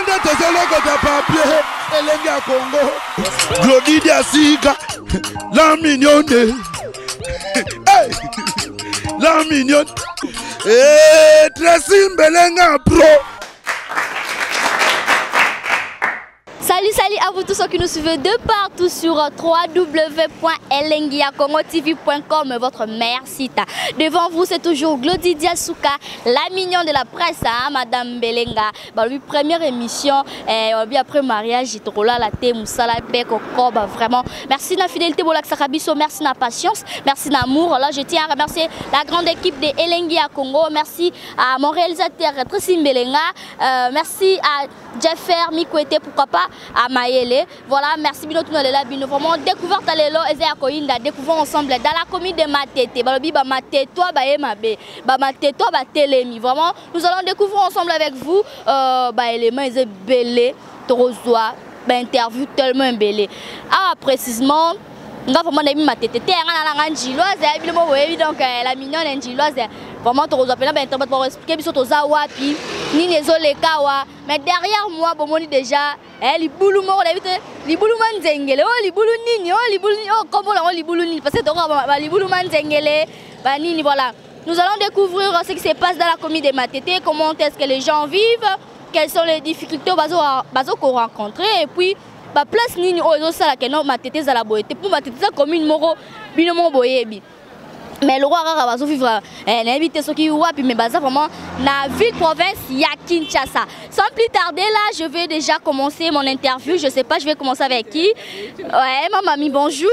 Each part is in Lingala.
Nde tozoloko de papier elengi ya Congo. Glodidi Asika la mignonne. Hey, la mignonne. Eh, Tracy Mbelenga pro. Salut à vous tous ceux qui nous suivent de partout sur www.elengiacongotv.com, votre meilleur site. Devant vous, c'est toujours Glody Diasuka, la mignonne de la presse, hein, Madame Mbelenga. Bah, lui, première émission, après mariage, la vraiment. Merci de la fidélité, merci de la patience, merci de l'amour. Là, je tiens à remercier la grande équipe de Elengi à Congo. Merci à mon réalisateur Tracy Mbelenga. Merci à Jeffer Mikwete, pourquoi pas à Mayele. Voilà, merci Bino Tunalela Bino. Vraiment, découverte à l'élo, Ezea Koinda, découvrons ensemble dans la commune de Matete. Balobi, ba Matete, toi, ba Emabe, ba Matete, toi, ba Telemi. Vraiment, nous allons découvrir ensemble avec vous, ba éléments, ils sont belés, Torozoa, ba interview tellement belé. Ah, précisément, nous avons vraiment Matete, donc la mignonne Njiloise. Vraiment, tu as besoin pour expliquer wapi ni les olekawa. Mais derrière moi, bon, déjà, les boulou mort, les boulou manzengele, oh, les boulou nini, oh, les boulou, oh, comment on les boulou nini, parce que les boulou manzengele, nini, voilà. Nous allons découvrir ce qui se passe dans la commune de Matete, comment est-ce que les gens vivent, quelles sont les difficultés qu'on rencontre, et puis, bah, place nini, oh, ils ont ça là, que non, Matete, ça la boîte, pour Matete, ça commune moro, binomo boyebi. Mais le roi va vivre l'invité ceux qui wapi mais baza vraiment la ville province ya Kinshasa. Sans plus tarder là, je vais déjà commencer mon interview. Je sais pas, je vais commencer avec qui. Ouais, ma mamie, bonjour.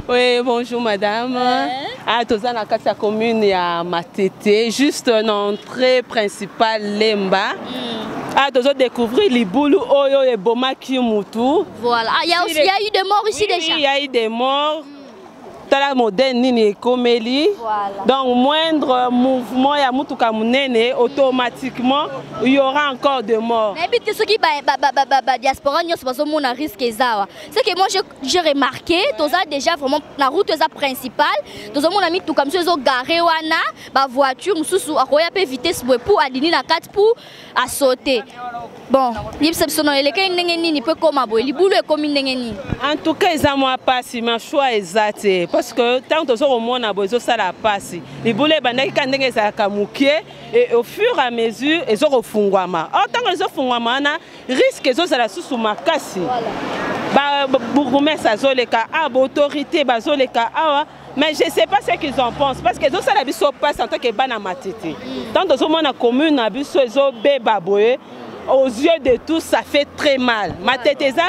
Oui, bonjour madame. Ah, toza na kati ya commune ya Matete, juste une entrée principale Lemba. Ah, toza découvrir les boulou oyo et bomaki mutu. Voilà. Ah, il y a eu des morts ici déjà. Il y a eu des morts. Tala modèle nini komeli. Donc moindre mouvement ya mutuka munene automatiquement il y aura encore des morts. Mais puis ceux qui diaspora n'y a pas mon risque ça. C'est que moi j'ai remarqué toza déjà vraiment la route principale, toza mon ami tout comme ceux au garé wana ba voiture mususu akoya pe vitesse pour adini na 4 pour à sauter. Bon, il se sont les cas nini peut comme abo li boulou comme nini. En tout cas, ils ont moi pas si ma choix exact. Parce que tant que au monde a besoin ça la passe. Les boulets bandaki kandenge za kamukie et au fur et à mesure ils ont refungwama. Tant que ils ont fungwama na risque ils ont ça la sous makasi. Ba bourgmestre ça zoleka a autorité ba zoleka a mais je sais pas ce qu'ils en pensent parce que ils ont ça la biso passe en tant que bana Matete. Tant que au monde a commune na biso ils ont beba boye aux yeux de tous ça fait très mal. Matete za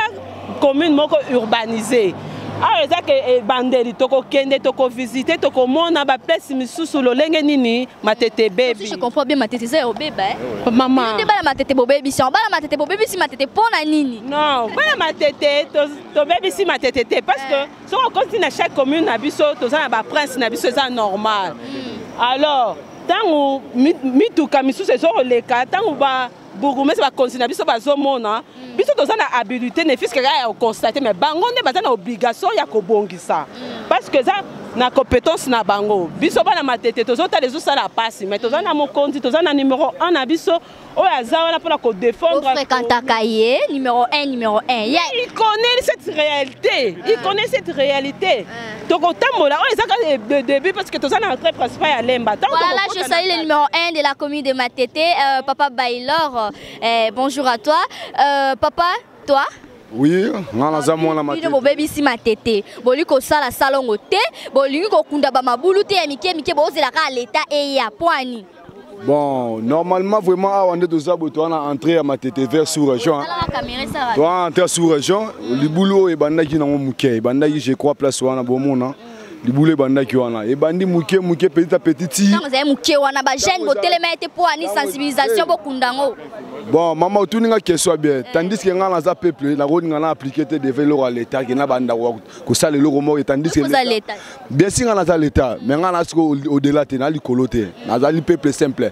commune moko urbanisée. Ah, c'est que bandeli toko kende toko visiter toko mona ba place misusu lolenge nini Matete baby. Je comprends bien Matete c'est au bébé. Maman. Tu pas Matete baby si on ba Matete baby si Matete pona nini. Non, ba Matete to baby si Matete parce que si on continue à chaque commune na biso to za na ba prince na biso c'est normal. Alors, tant mituka misusu so le ka tant ba bourgmestre va continuer à biso bazomona biso toza na habilité ne fisque ya constater mais bango nde baza na obligation ya kobongisa parce que ça na compétence na bango biso bana Matete tozota les osala passe mais toza na mokonzi toza na numéro 1 na biso oyo aza wana pour ko défendre Kantakaye numéro 1 il connaît cette réalité il connaît cette réalité toko tambola oyo ezaka de début parce que toza na entrée principale ya Lemba. Voilà, je salue le numéro 1 de la commune de Matete, Papa Baylor. Bonjour à toi. Papa, toi? Oui, ngana za mwana Matete. Bo baby si Matete. Boli ko sala salongo te, boli ko kunda ba mabulu te mike bo zela ka l'état et ya poani. Bon, normalement vraiment à on est deux abos toi on a entré à Matete vers sous-région. Toi entré sous-région, le boulot et bandaki na muke, bandaki je crois place wana bomona. Les boulets bandaki wana et bandi muke petit à petit. Vous avez muke wana ba jeune bo télémètre pour ani sensibilisation bo kundango. Bon, maman tu n'as que soit bien tandis que ngana za peuple la route ngana appliquer te devant à l'état qui na banda ko ça le logo mort tandis que bien sûr ngana za l'état mais ngana au delà te na likolote na za li peuple simple.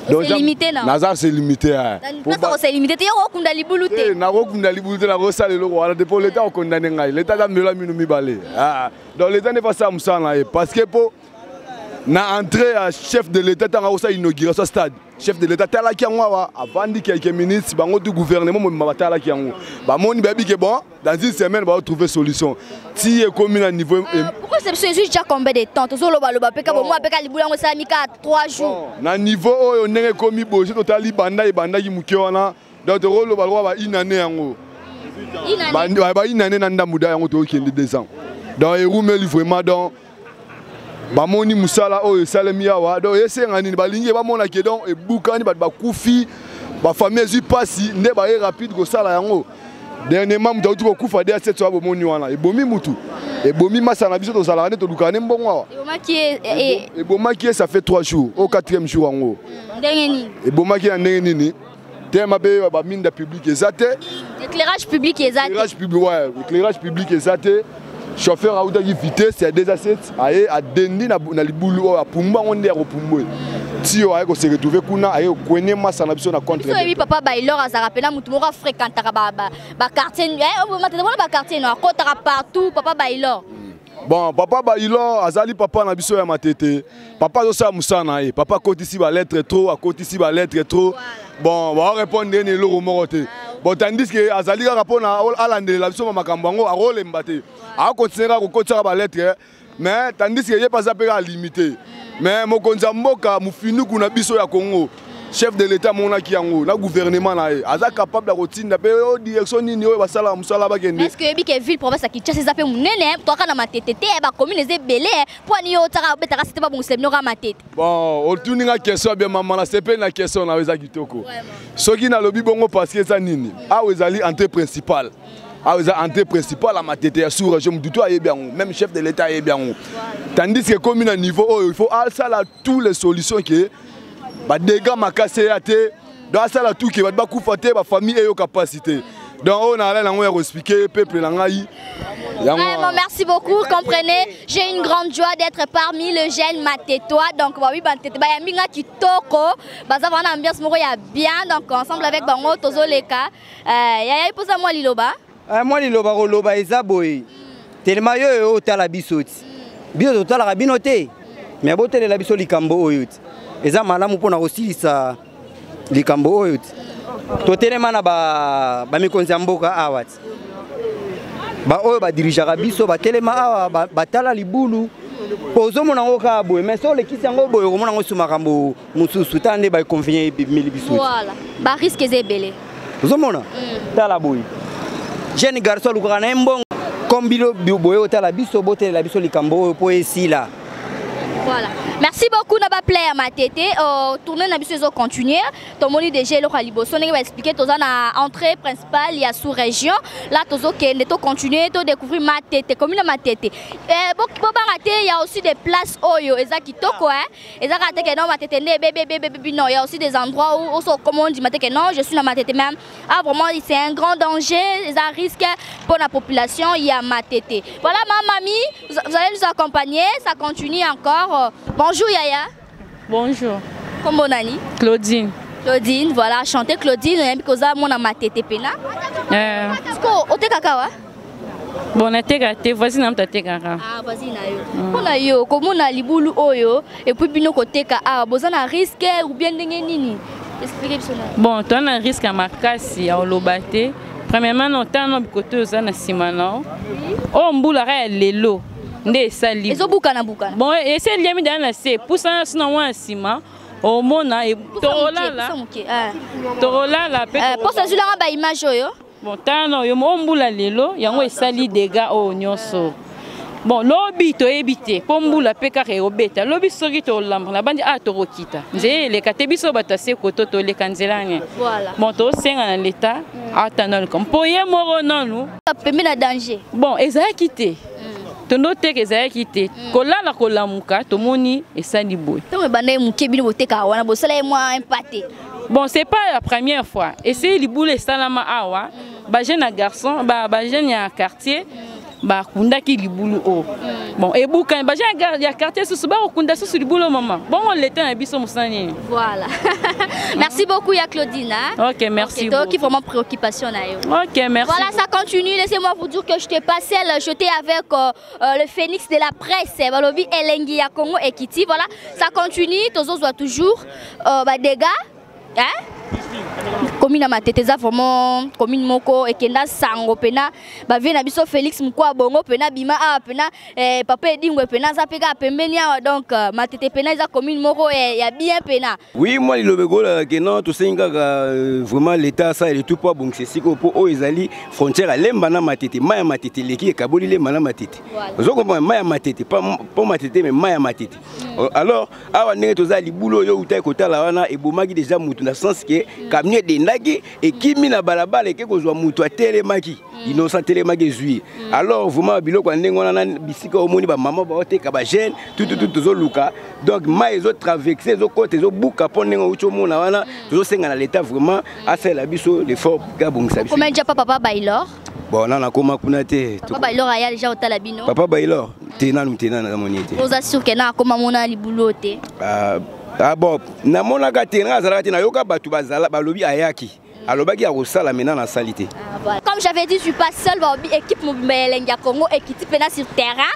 Donc c'est limité non. Nazar c'est limité. Pourquoi c'est limité? Tu as kunda libuluté. Na kunda libuluté na ça le logo ala depuis l'état on condamné ngai l'état da mela minu mi balé. Ah donc l'état n'est pas ça musana parce que pour na entrée à chef de l'état tanga ça inauguration stade chef de l'état tala ki ngwa avant dit quelques minutes bango du gouvernement mo batala ki ngo ba moni ba bi que bon dans une semaine ba trouver solution si est commune à niveau pourquoi c'est juste déjà combien de temps to zo loba loba peka bo mo peka libula ngo sala mika 3 jours na niveau oyo ndenge komi boje totali banda ki muke wana donc to loba ba inane yango ba inane na ndamuda yango to kende 2 ans donc et roumeli vraiment donc bamoni musala oyo salemi awa donc esenga nini balingi bamona ke donc ebukani bat bakufi ba famille zu pasi nde ba rapide ko sala yango dernièrement mutu ko kufa de cette soabo moni wana ebomi mutu ebomi masa na biso to sala ne to lukane mbongo awa ebomaki ça fait 3 jours au 4e jour yango ndenge nini ebomaki na ndenge nini tema be ba mine public ezate éclairage public ezate éclairage public ouais éclairage public ezate chauffeur a eu vitesse c'est des assets aye a dendi na libulu a pumba onde a repumbo tio aye ko se retrouver kuna aye kwenye masa na biso na contre so oui papa Baylor a rappelé mutu moko fréquentera ba quartier on va te demander ba quartier no akotara partout papa Baylor bon papa Baylor azali papa na biso ya matete papa zo sa musana e papa kotisi ba lettre trop a kotisi ba lettre trop bon va répondre ne lo morote bon tandis que azali ka rapona alande la biso makambo ngo a role mbate a continuer ko kotira ba lettre mais tandis que ye pas apela limité mais mokonza mboka mufinu kuna biso ya Congo chef de l'état mona ki yango na gouvernement na e aza capable de rotinda pe o direction nini o basala musala ba kende est-ce que yebi ke ville province ki tcha ces munene to kana matete te ba commune ze belé po ni o tara betara c'était pas bon c'est nora matete bon o tuninga question bien maman la c'est na question na weza kitoko soki na lobi bongo parce que ça nini a wezali entrée principale a weza entrée principale à matete ya sous région du tout bien même chef de l'état est bien tandis que commune à niveau il faut ça là toutes les solutions que ba dégâts makase ya te dans ça là tout qui va ba kufater ba famille et yo capacité donc on a là on expliquer peuple na ngai vraiment merci beaucoup comprenez j'ai une grande joie d'être parmi le jeune Matetois donc oui bantete ba yambinga kitoko baza wana ambiance moko ya bien donc ensemble avec bango tozoleka ya posa moi liloba loba eza boy tellement yo tala bisoti biso tala binote mais botele la biso likambo oyo eza malamu pona kosilisa likambo oyo totelema na ba mikonzi ya mboka awa ba oyo ba dirigeaka biso batelema awa batala libulu pozomona ngo ka boye mais so lekisi yango boye komona ngo suma kambo mususu tande ba convenir mili biso voilà ba risque zebele pozomona tala boye jeune garçon lukaka na mbongo kombilo boye otala biso botele la biso likambo oyo po esila. Voilà. Merci beaucoup Naba Play à Matete. Tourner na biso continuer. Ton moni déjà le Khaliboso on va expliquer toza na entrée principale il y a sous région. Là tozo que to continuer to découvrir Matete commune Matete. Il y a aussi des places oyo ezaki toko hein. Ezaka te que non Matete bébé non, il y a aussi des endroits où comme on dit Matete non, je suis na Matete même. Ah vraiment c'est un grand danger, ça risque pour la population, il y a Matete. Voilà ma mamie, vous allez nous accompagner, ça continue encore. Bonjour Yaya. Bonjour. Comment nani? Claudine. Claudine, voilà, chanter Claudine, on a besoin mon Matete pena. Est-ce que o te kakawa? Bon, na te kate, voici na te kaka. Ah, voici na yo. On a yo, comme on a libulu oyo et puis bino côté ka ah, besoin na risque ou bien ndenge nini? Expliquez ça. Bon, toi na risque à makasi ya olobate. Premièrement, non tant côté aux na simana. Oh mbula ka lelo. Nde sali. Ezo bukana bukana. Bon, et c'est lié mi dans c'est pour ça sinon wa sima. Au mona et torola là. Torola là peut. Pour ça julanga ba image yo. Bon, tano yo mbula lelo yango esali dégâts o nyonso. Bon, lobi to ebité pombula peka re obeta. Lobi soki to lambra la bandi a to rokita. Nze le katebiso batase koto to le kanzelane. Voilà. Bon, to senga na l'état atanol comme poye moro nonu. Pembe na danger. Bon, ezaya quitté. Tono te ezaya quitté. Kolala kolamuka to moni esali boy. To me banaye muke bino boteka wana bo sala moi empaté. Bon, c'est pas la première fois. Et c'est les boules salama awa, ba jeune garçon, ba jeune quartier. ba kunda ki libulu o bon et boucan ba j'ai quartier sous ba kunda sous libulu maman bon on l'éteint et biso musani voilà. Merci beaucoup ya Claudine. OK, merci beaucoup. Qui vraiment préoccupation na yo. OK, merci. Voilà, ça continue. Laissez-moi vous dire que je t'ai passé jeté avec le phénix de la presse, Balobi Elengi ya Congo et Kiti. Voilà, ça continue, tous doit toujours dégâts hein. Commune Mateteza vraiment commune moko et kenda sango pena ba vient na biso Félix Mkwa bongo pena bima a pena papa edingwe pena za peka pembeni donc Matete pena za commune moko ya bien pena. Oui, moi le lobego que non tout singa vraiment l'état ça et tout pas bon c'est siko po o ezali frontière à lembana Matete maya Matete leki e kaboli lembana Matete. Vous comprenez maya Matete pas Matete mais maya Matete. Alors awa ndenge toza libulo yo utai kotala wana e bomaki déjà mutu na sens que camion de ndaki et kimi na balabala et que kozwa mutu a telemaki innocent telemaki zui alors vraiment biloko ndenge wana bisika omoni ba maman ba oteka ba jeune tout zo luka donc ma ezo traverser zo côté zo buka ponengo ucho mona wana zo senga na l'état vraiment a fait la biso l'effort ka bongisa biso. Comment déjà papa Baylor bon on a koma kuna te papa Baylor aya déjà au talabino papa Baylor tena na monité vous assure que na koma mona libulote ah bon na mona ka tena zalaka na yoka batu bazala balobi ayaki alobaki akosala maintenant na salité. Comme j'avais dit, je suis pas seule, équipe Moubelenge Congo et qui type sur terrain.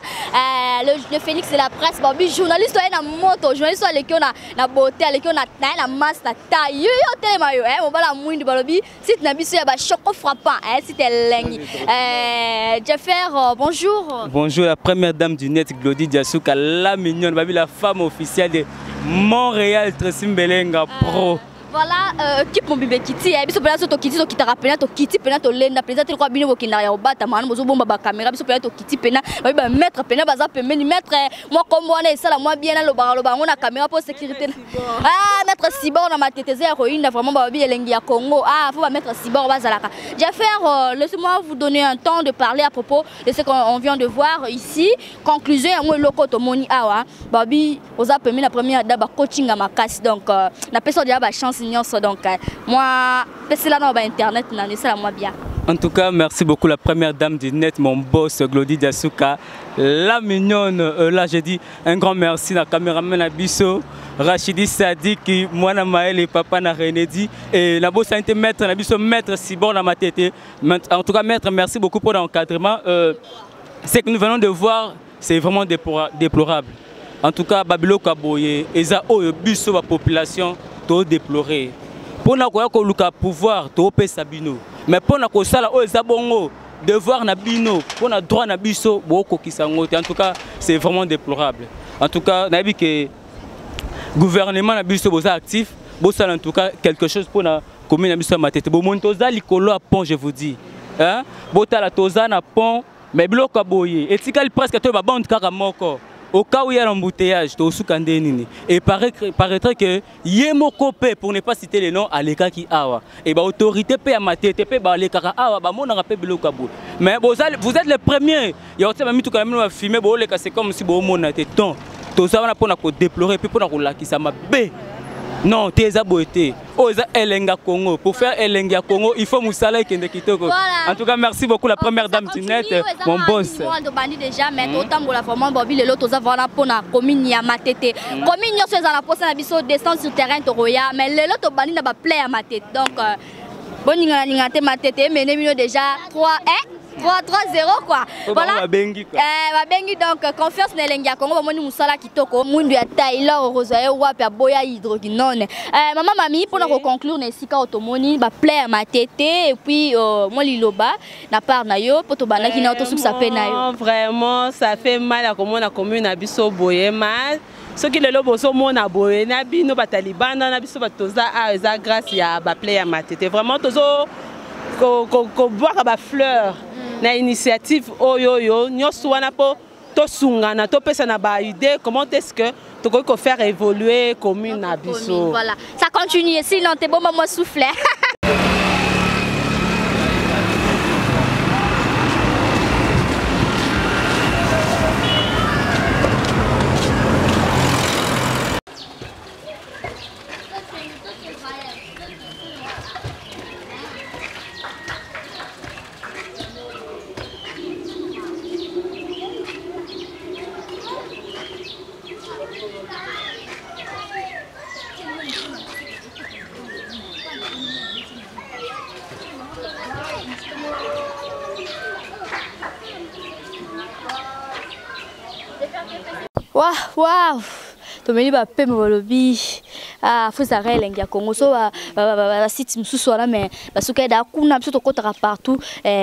Le Phénix de la presse, journaliste na moto, journaliste qui na beauté, qui na masse, na taille, yo tellement yo, on va la mouine de balobi. Si tu n'as pas eu un choc frappant, si tu es lingue. Jeffer, bonjour. Bonjour, la première dame du net, Glody Diasuka, la mignonne, la femme officielle de Montréal, Tracy Mbelenga Pro. Voilà, équipe mon bébé Kitty, biso pena to Kitty to kitara pena to Kitty pena to lenda pena te kwa bino bokinda ya obata mana bozo bomba ba caméra biso pena to Kitty pena ba mettre pena baza pembeni mettre moi comme on est ça la moi bien na loba on a caméra pour sécurité. Ah mettre Sibor na Mateteza héroïne vraiment ba bi elengi ya Congo. Ah faut pas mettre Sibor bazalaka. Jeffer, laissez-moi vous donner un temps de parler à propos de ce qu'on vient de voir ici. Conclusion ya moi loko to moni awa babi oza pembeni la première d'aba coaching à makasi donc na personne déjà ba chance. Donc moi, c'est là dans internet, c'est moi bien. En tout cas, merci beaucoup la première dame du net, mon boss Glody Diasuka, la mignonne. Là, j'ai dit un grand merci à la caméraman Abisso, Rachidi Sadik, moi Maël et papa na Renédi et la bosse a été maître Abisso, maître Sibor dans ma tête. En tout cas, maître, merci beaucoup pour l'encadrement. Ce que nous venons de voir, c'est vraiment déplorable. En tout cas, Babilo Kaboye, Eza Oyobiso, la population. Déplorer pour na ko luka pouvoir to pe sabino mais pour na ko sala o ezabongo devoir na bino pour na droit na biso boko kisango en tout cas c'est vraiment déplorable. En tout cas na bi que gouvernement na biso boza actif bosala en tout cas quelque chose pour na commune na biso Matete bo montoza likolo a pont je vous dis hein botala toza na pont mais biloko boye etikali presque to ba bande kaka moko. Au cas où il y a un embouteillage, et paraîtrait que Yemoko P, pour ne pas citer les noms, à l'écart qui awa. Et bah autorité P à ma tête, P à l'écart awa, bah mon rappel bilo kabou. Mais vous êtes les premiers. Il y a aussi mis tout quand même filmer, c'est comme si bon mon était temps. Tout ça on a pour déplorer, puis pour la qui ça m'a bé. Non, tu es aboité. Oh, Elenga Congo. Pour faire Elenga Congo, il faut Moussala qui est Kitoko. En tout cas, merci beaucoup la première dame du net, mon boss. Déjà, mais autant pour la formation, Bobby, les autres avant pour la commune ya Matete. Commune yo c'est la poste na biso descendre sur terrain Toroya, mais les autres bandi na ba play à Matete. Donc bon ninga te Matete, mais nous déjà 3-0 quoi. Voilà. Babengi donc confiance na Elengi ya Congo bamoni musala kitoko mundu ya Taylor Rosae wapi aboya hydroquinone. Maman mami pour nous conclure na sika otomoni ba play à Matete et puis moi liloba na part na yo poto bana ki na to sous sa peine na yo. Vraiment ça fait mal à comment la commune a biso boye mal. Ce qui le lobo so mona boye na bino ba taliban na biso ba toza a eza grâce ya ba play à Matete. Vraiment tozo ko boire ba fleur. Na initiative oyoyo nyoso wana po to sungana to pesa na ba idée comment est-ce que to ko faire évoluer commune na biso. Voilà, ça continue sinon t'es bon moi souffler. Waouh, tomeli ba pembe balobi ah faut ça relengi ya Congo so ba site mususu wala mais basuka da kuna biso to kotaka partout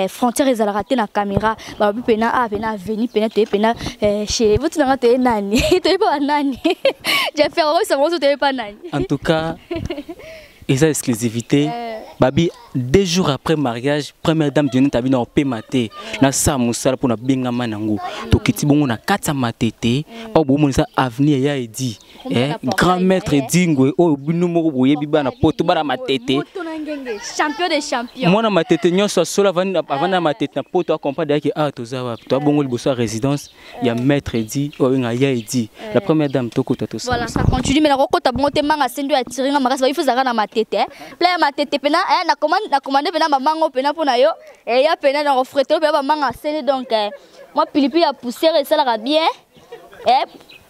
frontière ezalaka te na caméra ba bi pena a pena avenue pena te pena chez vous tunanga te nani te pas nani j'ai fait ça moi te pas nani en tout cas esa exclusivité babi 2 jours après mariage première dame de Net abina opemate na sa musala pona benga manango to kiti bongo na kata matete o bomo sa avenir ya edi grand maître dingwe o binu moko boye biba na poto bara matete champion des champions mona matete nyonso sola avana matete na poto accompagner ki a tozawa to bongo liboso résidence ya maître edi o nga ya edi la première dame to kota to voilà ça continue mais na kota bongo te manga sendo ya tiringa makasi il faut zaka na matete plein matete pena na commandé pena mamango pena pona yo et ya pena na refreter pena manga sene donc moi pilipi ya poussière et ça la bien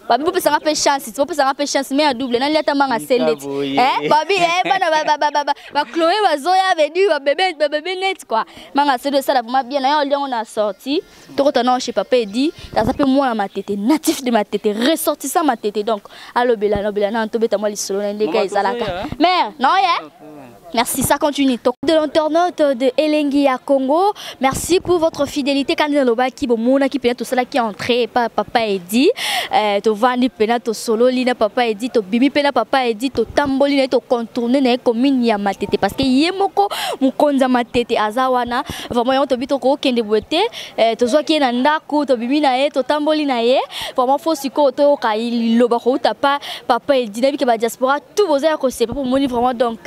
babi peut ça fait chance tu peux ça fait chance mais à double na liata manga sene babi bana ba Chloé bazoya venu ba bébé net quoi manga sene ça la vraiment bien na yo on a sorti to kotana chez papa dit ça s'appelle moi ma tête natif de ma tête ressortissant ma tête donc allo bela no bela na to beta moi lisolo na ndeka ezalaka mère non merci, ça continue. De l'internaute de Elengi à Congo, merci pour votre fidélité. Quand on qui bomona qui peut tout cela qui est entré, papa est dit, to vandi pena to solo lina papa est dit, to bimi pena papa est dit, to tamboli to contourner na commune ya matete parce que yemoko mukonza matete azawana vraiment on to bito ko kende boete to zo ki na ndako to bimi na ye to tamboli na ye vraiment faut siko to ka loba ko tapa papa est dit na bi ke ba diaspora tout vos airs ko c'est pas pour moni vraiment donc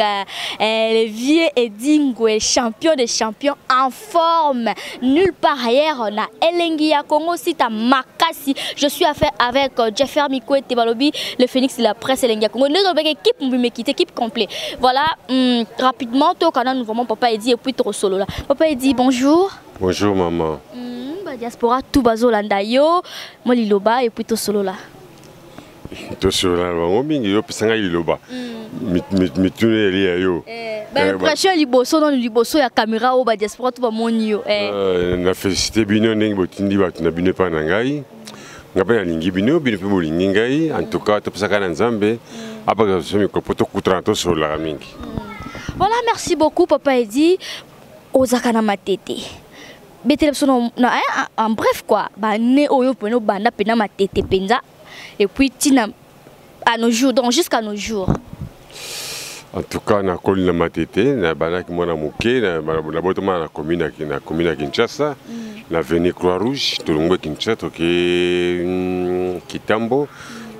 le vieux Edingwe, champion des champions en forme. Nulle part ailleurs, on a Elengi à Congo, si tu as Makasi. Je suis affaire avec Jeffer Mikwe Tebalobi, le phénix de la presse Elengi à Congo. Nous avons une équipe, équipe complète. Voilà, rapidement, tout le nous vraiment papa Edi et puis trop solo là. Papa Edi, bonjour. Bonjour maman. Diaspora, tout bazo landayo, moi liloba et puis tout solo là. Tout solo là, on mingi yo pisanga liloba. Mitune eli yo. Impression liboso dans liboso ya caméra au ba diaspora tout ba moni yo. Na félicité bino ndenge botindi bato na bino pa na ngai. Ngape na lingi bino bino pe bolingi ngai en tout cas to pisaka na Nzambe apa so mi ko poto kutranto so la mingi. Voilà, merci beaucoup papa Edi ozaka na matete. Betele sono na en bref quoi, ba ne oyo peno banda pena matete penza et puis tina à nos jours donc jusqu'à nos jours. En tout cas, na commune na matete, na banaki mwana muke, na botoma na commune à Kinshasa, na avenue Croix-Rouge, tolongwe Kinshasa toke Kitambo,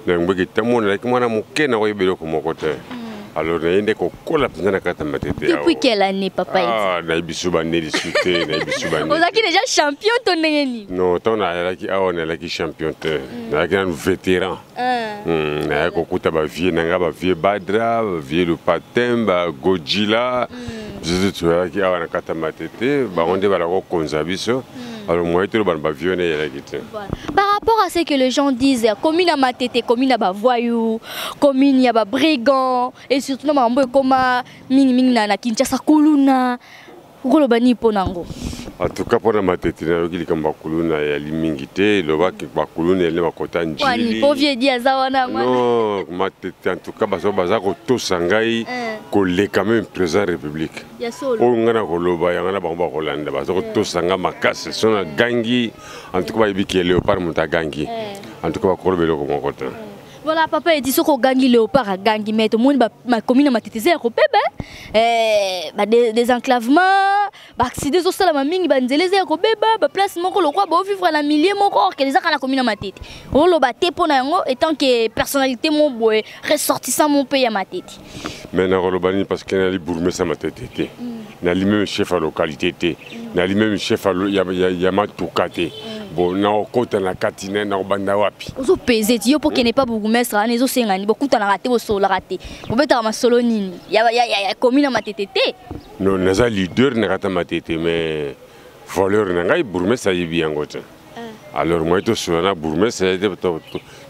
na ngwe Kitambo na mwana muke na koyebelo ko mokote. Alors na yende ko kola penza na kata matete. Depuis quelle année papa Edi? Ah, na bisu bande discuter, na bisu bande. Vous êtes déjà champion ton neni? Non, ton na laki champion te. Na laki un vétéran. Na ko kuta ba vie na ba vie Badra, ba vie le patin, ba Godzilla. Je tu vois qui a na kata matete, ba onde ba la ko konza biso. Alors moi tout le ban ba vie na yela kite. Par rapport à ce que les gens disent, commune à matete, commune à ba voyou, commune ya ba brigand et surtout na mambo koma ming na Kinshasa kuluna. Ukolo bani ponango. En tout cas pour la matete na yoki likamba kuluna ya limingite, lo ba ki ba kuluna ele makota njili. Wani povie dia zawana mwana. Non, matete en tout cas baza ko tosangai ko le quand même président république. Ya solo. O ngana ko loba ya ngana ba Hollande baza ko tosanga makase sona gangi en tout cas ba ibiki léopard muta gangi. En tout cas ba ko lobelo ko mokota. Voilà, papa Edi soko gangi léopard à gangi mais tout le monde ma commune matete zéro bébé des enclavements accidents au sala mingi banzele zéro bébé place moko lokwa ba vivre na milieu moko organiser na commune matete on lo baté pona yango étant que personnalité mon boy ressortissant mon pays à matete mais na rolobani parce que na li bourgmestre matete na li même chef à localité na li même chef à ya matukate. Bon, na okota na katine na obanda wapi. Ozo peze ti yo pour qu'il n'est pas bourgmestre, na ezo sengani beaucoup na raté bo solo raté. Bobeta ma solo nini. Ya commune matete. Non, naza leader na kata matete mais valeur na ngai bourgmestre yebi yango te. Alors moi to sona bourgmestre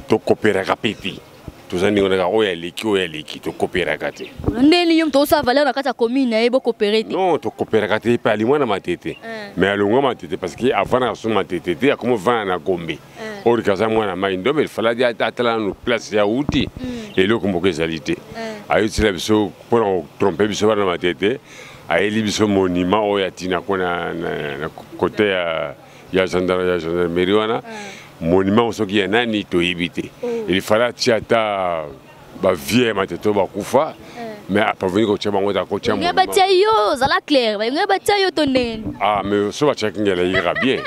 to coopérer rapeti. tozali ndenge kaka oyo aleki tokopéraka te ndeni yo tosa valeur na kati ya commune na ye bokopere te non tokopéraka te mpe alimwa na matete mais alongwa matete parce que avant na so matete te akomi vana na gombe oyo kaza mwana mai ndombe efalaki atala nano place ya uti eloko moko ezali te ayotila biso mpona kotrompe biso bana na matete ayeli biso monument oyo atina ko na kote ya gendarmerie wana monument soki ya nani toyebi te ilifala atia ata bavie matete oyo bakufa mais apaveni kotia bango ta kotia monument batia yo zala clair batia yo to ndeni mais so batiaki ngela yira bien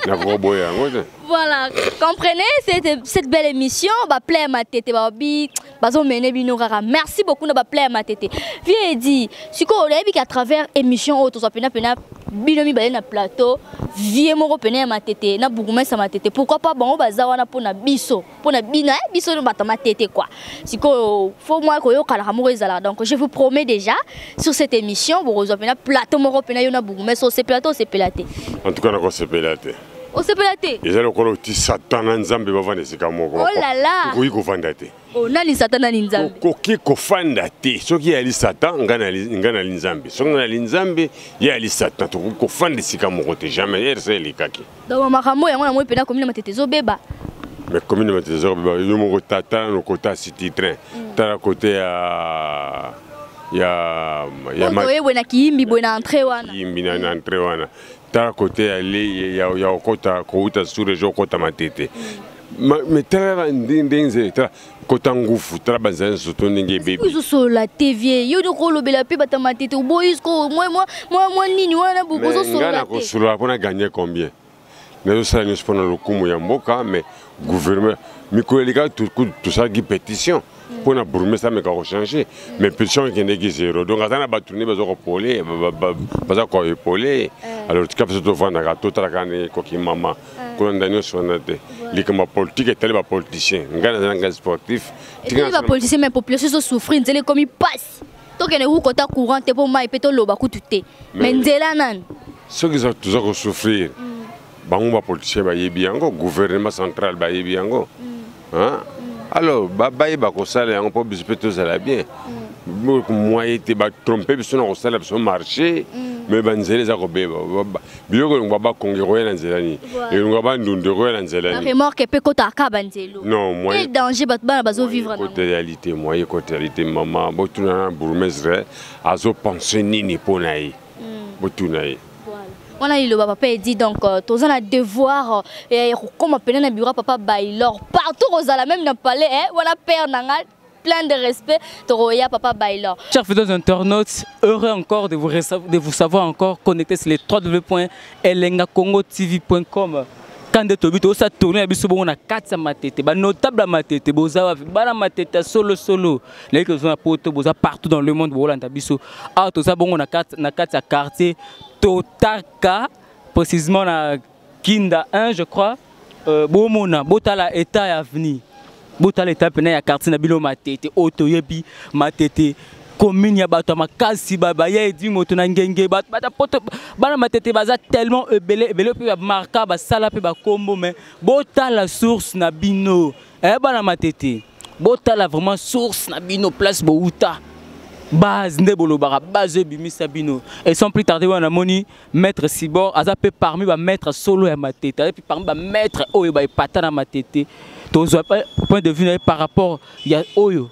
nakokoboya yango te. Voilà, comprenez cette belle émission, bah plaît ma tête, bah bi, bazo mené bino kaka. Merci beaucoup na bah plaît ma tête. Viens dit, si quoi on a vu qu'à travers émission auto, ça pena bino mi balé na plateau, viens mo repene ma tête, na bougoumen sa ma tête. Pourquoi pas bon baza wana pour na biso no bata ma tête quoi. Si quoi faut moi ko yo kala mo ezala. Donc je vous promets déjà sur cette émission, vous repena plateau mo repena yo na bougoumen so c'est plateau c'est pelaté. En tout cas na ko c'est pelaté. O sepelate. Ezalo kolo ti Satan nzambe bavanda sika moko. Oh là là. Koki kofanda te. Oh nani Satan nani nzambe. Koki kofanda te. Soki ali Satan ngana li nzambe. Soki ngana li nzambe ya ali Satan to kofanda sika moko te jamais RC likaki. Donc makambo yango na moi pena commune matete zo beba. Mais commune matete zo beba yo moko tata no kota city train. Tala côté ya na kiimbi bwana entrée wana. Kiimbi na entrée wana. Tala côté ali ya okota kouta sur région kota matete. Mais tala ndinze tala kota ngufu tala banzana soto ndenge bébé. Ils sont la TV yo de ko lobela pe bata matete o boys ko moi nini wana buko so la. Ko sura pona gagner combien? Nous sommes en train de mais le gouvernement, tout ça qui pétition. Pour la bourgmestre, ça va changer. Mais pétition qui est zéro. Donc, on a battu, on a polé, on a polé. Alors, tu as besoin de faire tout le temps, maman. Quand on a les politiques et les politiciens. On a un sportif. Les politiciens, mais la population souffre, ils comme ils passent. Donc, il y a un côté courant, pour moi, il y a un côté courant. Mais il y a un ceux qui ont toujours souffrir. Bango politicien ba yebi yango gouvernement central ba yebi yango hein alors baye ba ko sala yango po biso peto sala bien moi été ba tromper biso na ko sala biso marché mais banzele za ko beba biloko ngo ba kongero na nzelani et ngo ba ndundero na nzelani remorque pe ko ta ka banzelo non moi quel danger ba bazo vivre na réalité moi côté réalité maman botuna bourgmestre azo penser nini ponayi botuna yi. On a eu le papa dit donc tous un devoir comme appelé na bureau papa Baylor partout aux ala même dans palais on a père nanga plein de respect toroya papa Baylor. Chers fidèles internautes, heureux encore de vous savoir encore connectés sur les www.elengakongotv.com. Quand de tobi to sa tourner biso bongo na katsa matete ba notable matete boza ba matete solo les que sont poto boza partout dans le monde bolanda biso ah to sa bongo na katsa quartier Totaka précisément na Kinda 1 je crois bomona botala état avenir botala état pena ya quartier na bilo matete otoyebi matete commune ya bato makasi baba ya edi moto na ngenge bata poto bana matete baza tellement ebele pe marka ba sala pe ba kombo mais botala source na bino bana matete botala vraiment source na bino place bouta base nde bolobara base bimisa bino et sans plus tarder on a moni maître Sibor aza pe parmi ba maître solo ya matete et puis parmi ba maître oyo ba patana matete. Point de vue par rapport à Oyo,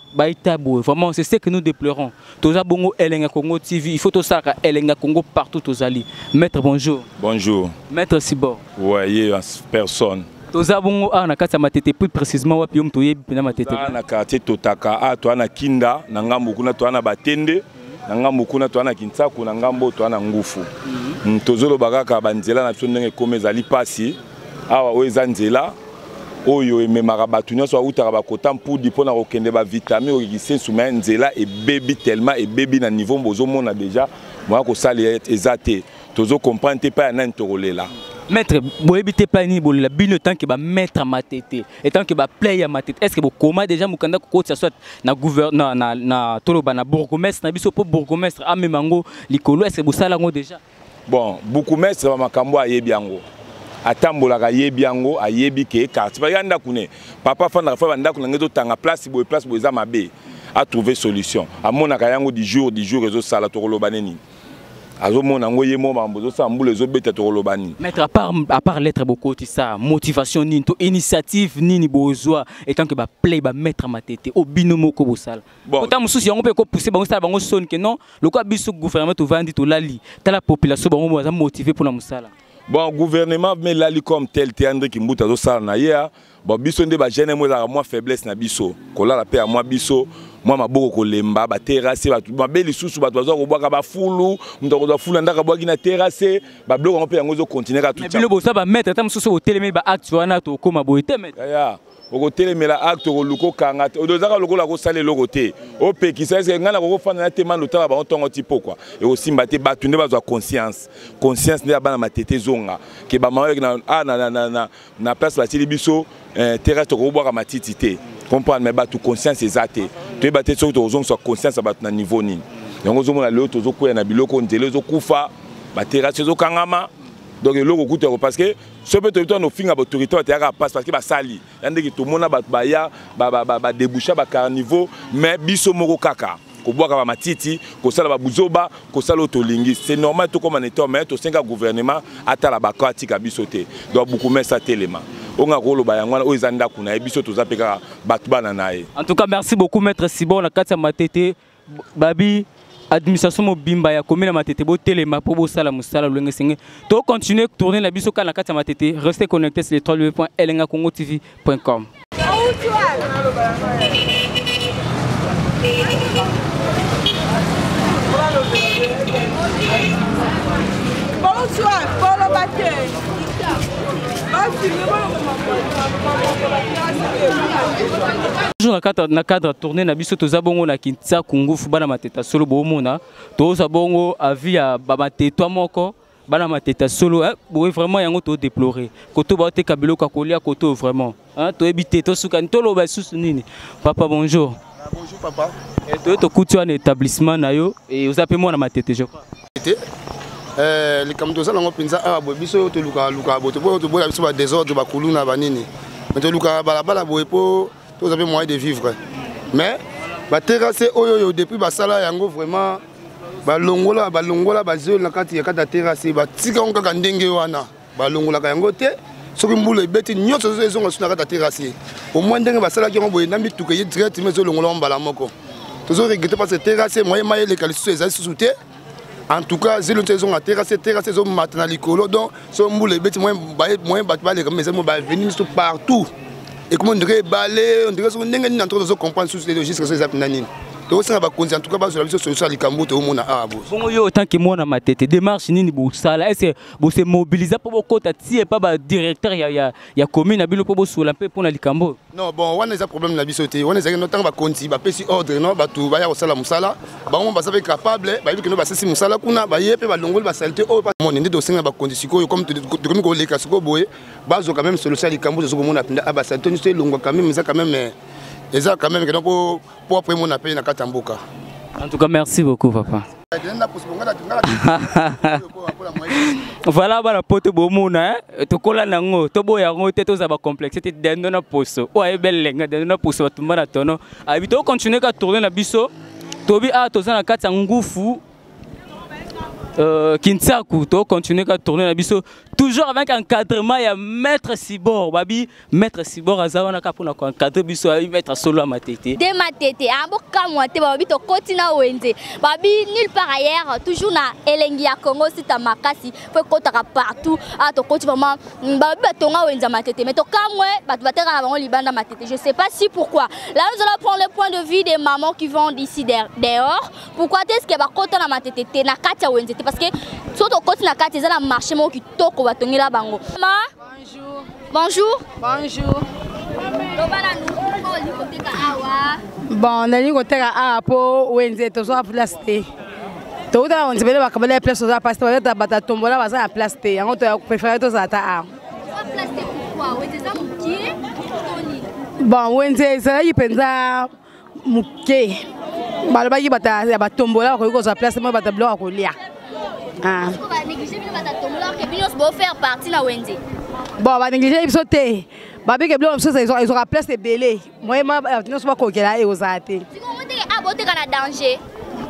vraiment c'est ce que nous déplorons. Toza bongo Elenga Congo TV, il faut tout ça Elenga Congo partout aux alliés. Maître bonjour. Bonjour. Maître Sibor. Oui, personne. Toza bongo na kata matete plus précisément wapi mtoye bina matete. Na quartier Totaka to na Kinda, na ngambo kuna to na Batende, na ngambo kuna to na Kinsaku, na ngambo to na Ngufu. Tozolo bagaka banzela na tsondenge komezali pasi. Awa weza nzela. Oyo ememaka bato nyonso autaka bakota mpudi mpona kokende bavitamine okikise nsuma nzela ebebi tellement ebebi na niveau bozomona déjà moya kosala eza te tozokomprendre te pa ya nani tokolela. Maître boyebi te pa nini bolela bino tant que bamettre matete et tant que baplay ya matete est-ce que bokoma déjà mokanda kokotisa soit na gouverneur na toloba na bourgmestre na biso po bourgmestre amemango likolo est-ce que bosala yango déjà? Bon bourgmestre bamakambo ayebi yango atambolaka yebi yango ayebi ke quartier ba yanda kune papa fanda fa banda kuna ngeto tanga place boy eza mabe a trouver solution amonaka yango du jour ezo sala to kolobane azomona ngo yemo mambozo sa mbule zo beta to kolobani. Maître, à part l'être beaucoup ça motivation ni to initiative ni bozwa étant que ba play ba mettre ma tête au binomo ko bosala pourtant mususi yango pe ko pousser bango sala bango son que non le quoi biso gouvernement to vandi to lali ta la population bango baza motivé pour la musala. Bon gouvernement mais lali comme tel André Kimbuta zo sala na ya bon biso nde ba jeune moi faiblesse na biso ko la paix à moi biso moi maboko kolemba ba terrasse ba mabeli susu ba tozo ko bwaka ba fulu ndoko za fulu ndaka bwaki na terrasse ba bloko on peut yango zo continuer ka tout ça. Mais bilo bosa ba mettre tam susu au télémé ba acte wana to koma boité mettre. Ya oko télémé la acte ko luko kanga odozaka loko la ko sale loko te. O pe ki ça est ngana ko fana na tema lotala ba ontongo tipo quoi. Et aussi mbate ba tunde ba zo conscience ne ba na matete zonga ke ba mawe na place ba tili biso terrasse to ko bwaka matiti te. Comprendre mais batu conscience exacte tu es battu sur ton soit conscience à battre na niveau ni yango zo mona le to zo ko na biloko ndele zo kufa ba terrasse zo kangama donc le logo coûte parce que ce peut être no finga autorité va passe parce que ba sali yande ki to mona ba ya ba déboucher ba carnivore mais biso moko kaka ko boaka ba matiti ko sala ba buzoba ko sala otolingi c'est normal tout comme en état mais to senga gouvernement atala ba kwatika bisoté donc beaucoup mais ça téléma. En tout cas, merci beaucoup, Maître Sibor. La carte matete, Babi, administration mobimba ya commune matete, bo téléma pour sala musala luenge singe. To continuer tourner la biso la carte matete, restez connectés sur le www.elengakongotv.com. Toujours na cadre tourner na biso toza bongo na Kinshasa kungufu bana mateta solo bomona toza bongo avis ya ba mateta moko bana mateta solo boye vraiment yango to déplorer koto ba te kabilo ka kolia koto vraiment hein to ebité to suka ntolo ba susu nini papa bonjour. Bonjour papa. Et to kutu un établissement na yo et vous appelez moi na mateta je crois. Les caméras là on pense ah biso to luka boto to bola biso ba désordre ba kuluna ba nini mais to luka balabala boye po to avez moyen de vivre mais ba terrasse oyo depuis ba sala yango vraiment ba longola ba zone na kati ya kata terrasse ba tika on kaka ndenge wana ba longola ka yango te soki mbula ebeti nyonso zo ezonga suna kata terrasse au moins ndenge ba sala ki on boye nambi tuke ye directement zo longola mbala moko to zo regretter parce que terrasse moyen maye les qualités ezali sous-souté. En tout cas, si nous sommes à terrasse, nous maintenant l'école. Donc, si nous venir partout. Et comme on dirait balai, on dirait que nous devons comprendre les logistes. En tout cas, sur la solution à l'Ikambo, au monde à Abo. Bon, yo autant que moi na ma tête, démarche ni boussala. Est-ce que vous se mobilisez pour vos côtés, si pas ba directeur ya commune abilo pour sur la paix pour la l'Ikambo? Non, bon, on a des problèmes na bisoté. On a des notamment ba konti, ba pesi ordre, non, ba tout ba ya osala musala. Ba on ba savoir capable, ba que nous ba sesi musala kuna, ba yepe ba longol ba saleté o pas mon ndé dossier ba condition comme comme ko leka siko boye, ba zo quand même solution à l'Ikambo zo ko mona pinda ba saleté ni longo quand même ça quand même. Et ça quand même pour après mon appel na Katamboka. En tout cas merci beaucoup papa. Voilà bana poto bomona to kola nango to boya ngo te to za ba complexité dendo na poso. O ay belenga dendo na poso batumba na tono. Abito continuer ka tourner na biso. Tobi a to za na kata ngufu Kinshasa to continuer à tourner la biso toujours avec encadrement ya maître Sibor babi maître Sibor azawana ka pona encadrer biso maître solo matete de matete amboka moite babi to kotina wenze babi nulle part ailleurs toujours na elengi ya Congo sita makasi faut kotaka partout a to koti vraiment babi batonga wenza matete mais to kamwe batu bateka na bango libanda matete je sais pas si pourquoi là nous allons prendre le point de vue des mamans qui vont d'ici dehors pourquoi est-ce que ba kota na matete na katia wenze parce que surtout quand la carte, ils ont marché mon qui toque au bâtonnier là bango. Bonjour. Bonjour. Bonjour. Bon, on a dit qu'on était à pour Wednesday, tout ça plasté. Tout ça, on se fait la cabane place, on a passé par la bataille tombola, on a plasté. On a préféré tout ça à. Plasté pourquoi? Wednesday ça mouquet. Bon, Wednesday ça y pense à mouquet. Bah le bail bata, y a bataille tombola, on a placé moi bataille blanc à coller. Ah. Est-ce qu'on va négliger bien bataille tombola que bien on se faire partie na Wednesday? Bon, va négliger ils sauter. Babi que blanc ils aura place de belé. Moi nous sommes quoi que là et aux athées. Tu comprends que aborder dans danger.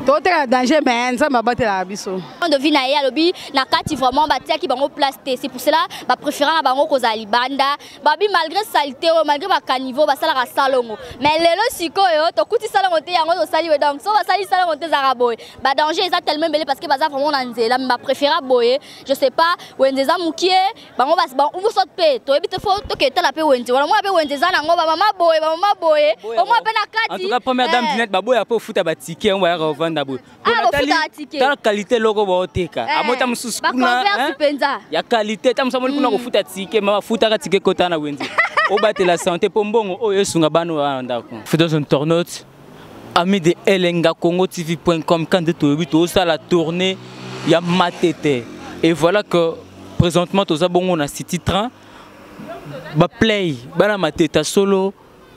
Tout est danger mais ça m'a battu la biso. On devine à lobby na kati vraiment batia qui bango plasté. C'est pour cela ba préférant na bango kozali banda. Babi malgré saleté malgré ba caniveau ba sala salongo. Mais lelo siko yo to kuti salongo te yango to sali donc so ba sali salongo te zaraboy. Ba danger ça tellement belé parce que baza vraiment na nzela mais ba préféra boye. Je sais pas wendeza mukie bango bas ba umu sot pe to ebite fo to ke tala pe wenze. Wala mo pe wendeza na ngo ba mama boye au moins pe na kati. En tout cas première dame Dinette ba boya po futa ba ticket on va revendre. La qualité logo boteka amota mususu kuna ya qualité tamusamoli kuna kofuta ticket ma futa ka ticket kota na wenzi obate la santé pombongo oyo sunga banu ndako faisons un tournote ami de Elenga Congo TV.com quand de to ça la tournée ya matete et voilà que présentement toza bongo na City Train ba play bana mateta solo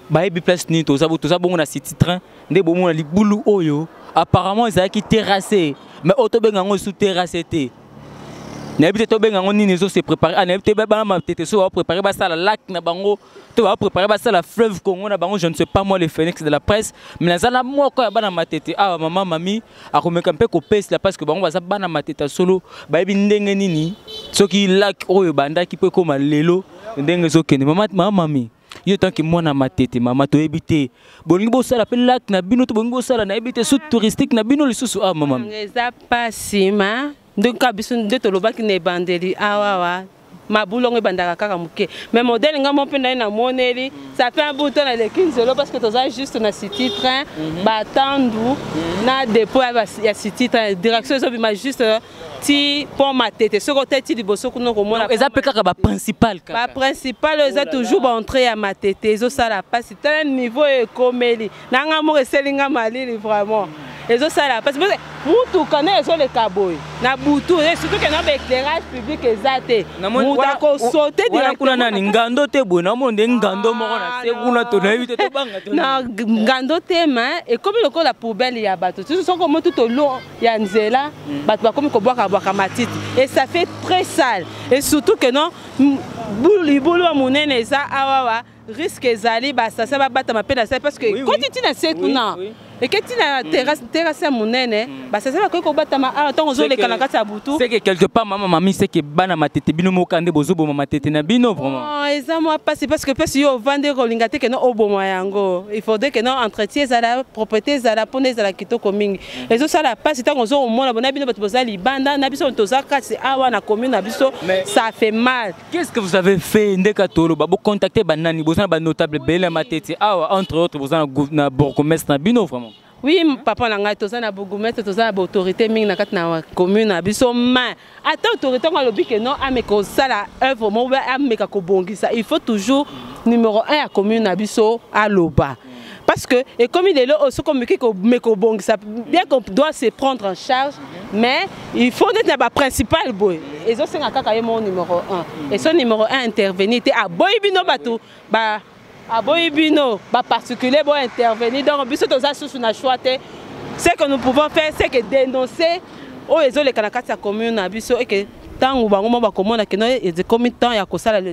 ba ebi place ni toza bongo na City Train nde bomo na libulu oyo. Apparemment, ils ont qui terrassé, mais autobengango sous terrassé. N'habite autobengango ni nezo se préparer. Ah n'habite baba ma tete so préparer ba ça la lac na bango. Tu vas préparer ba ça la fleuve Congo na bango. Je ne sais pas moi les phénix de la presse, mais na zala moi quand bana ma tete. Ah maman mami a remettre un peu copes là parce que bango ba ça bana ma tete solo. Ba ebi ndenge nini. So qui lac oyo banda qui peut comme lelo ndenge zo kene maman mami. Yo tant que moi na matete mama to ebité bolingi bo sala pe lac na bino to bolingi bo sala na ebité sous touristique na bino lisusu ah mama eza pasima donc biso nde to lobaki ne bandeli awawa mabulongo bandaka kaka muke mais modèle nga mo penda na moneli ça fait un bout de temps na le 15 parce que toza juste na City Train batandu na dépôt ya City Train direction zo bima juste ti pour matete ce côté ti liboso kuno ko mona eza peka ba principal ba principal eza toujours ba entrée ya matete zo sala pas c'est un niveau ekomeli nanga mo reselinga malili vraiment ezo sala parce que mutu kana ezo le kaboy na butu et surtout que na ba éclairage public ezate mutu ko sauter direct kuna nani ngando te bona mo nde ngando moko na se kuna to na éviter to banga to na ngando te ma et comme le ko la poubelle ya bato tout so comme tout au long ya nzela bato ba comme ko boka matite et ça fait très sale et surtout que non boulou monene eza awawa risque ezali ba ça va battre ma peine parce que quand tu na c'est kuna et que tu na terrasse monene ba ça va ko battre ma tant zo le kana kata butu c'est que quelque part maman mami c'est que bana matete bino mo kande bozo bo matete na bino vraiment non eza moi pas c'est parce que parce yo vendre rolingate que non obo yango il faudrait que non entretien za la propriété za la pone za la kitoko mingi et zo ça la pas c'est tant zo au monde bona bino bato bozali banda na biso toza kati awa na commune na biso ça fait mal. Qu'est-ce que vous avez fait ndeka tolo ba contacter banani bozana ba notable belle matete awa entre autres bozana na bourgmestre na bino vraiment. Oui, papa nanga toza na bourgmestre toza na autorité mingi na kati na commune na biso mais ata autorité ngo lobi que non ameko sala œuvre mo ameka ko bongisa il faut toujours numéro 1 à commune na biso à loba. Parce que, et comme il est là, bien qu'on doit se prendre en charge, mais il faut être le principal boy. Et ça, c'est mon numéro 1. Et son numéro 1 intervenir, c'est à Boybino Batou, à Boybino, particulier pour intervenir. Donc, bis ce que nous pouvons faire, c'est que dénoncer les Kanakata commune à Bisso et que tant ou le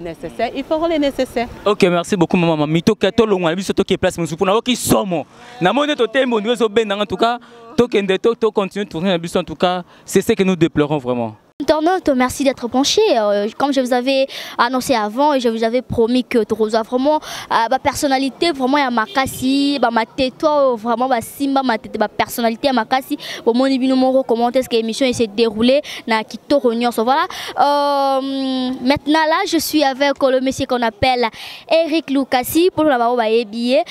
nécessaire, il faut le nécessaire. Ok, merci beaucoup maman. Mito kato longa biso to ki place musu pona oki somo. Na mone to tembo nous ben en tout cas, to kende to continue de tourner en tout cas, c'est ce que nous déplorons vraiment. Internaute, merci d'être penché. Comme je vous avais annoncé avant et je vous avais promis que tu reçois vraiment ma personnalité, vraiment à Makassi, ma tête, vraiment ma simba, ma personnalité à Makassi. Au moins, nous comment est-ce que l'émission s'est déroulée na Kito Ronion. Voilà. Maintenant là, je suis avec le monsieur qu'on appelle Eric Lukasi pour la barbe à billet.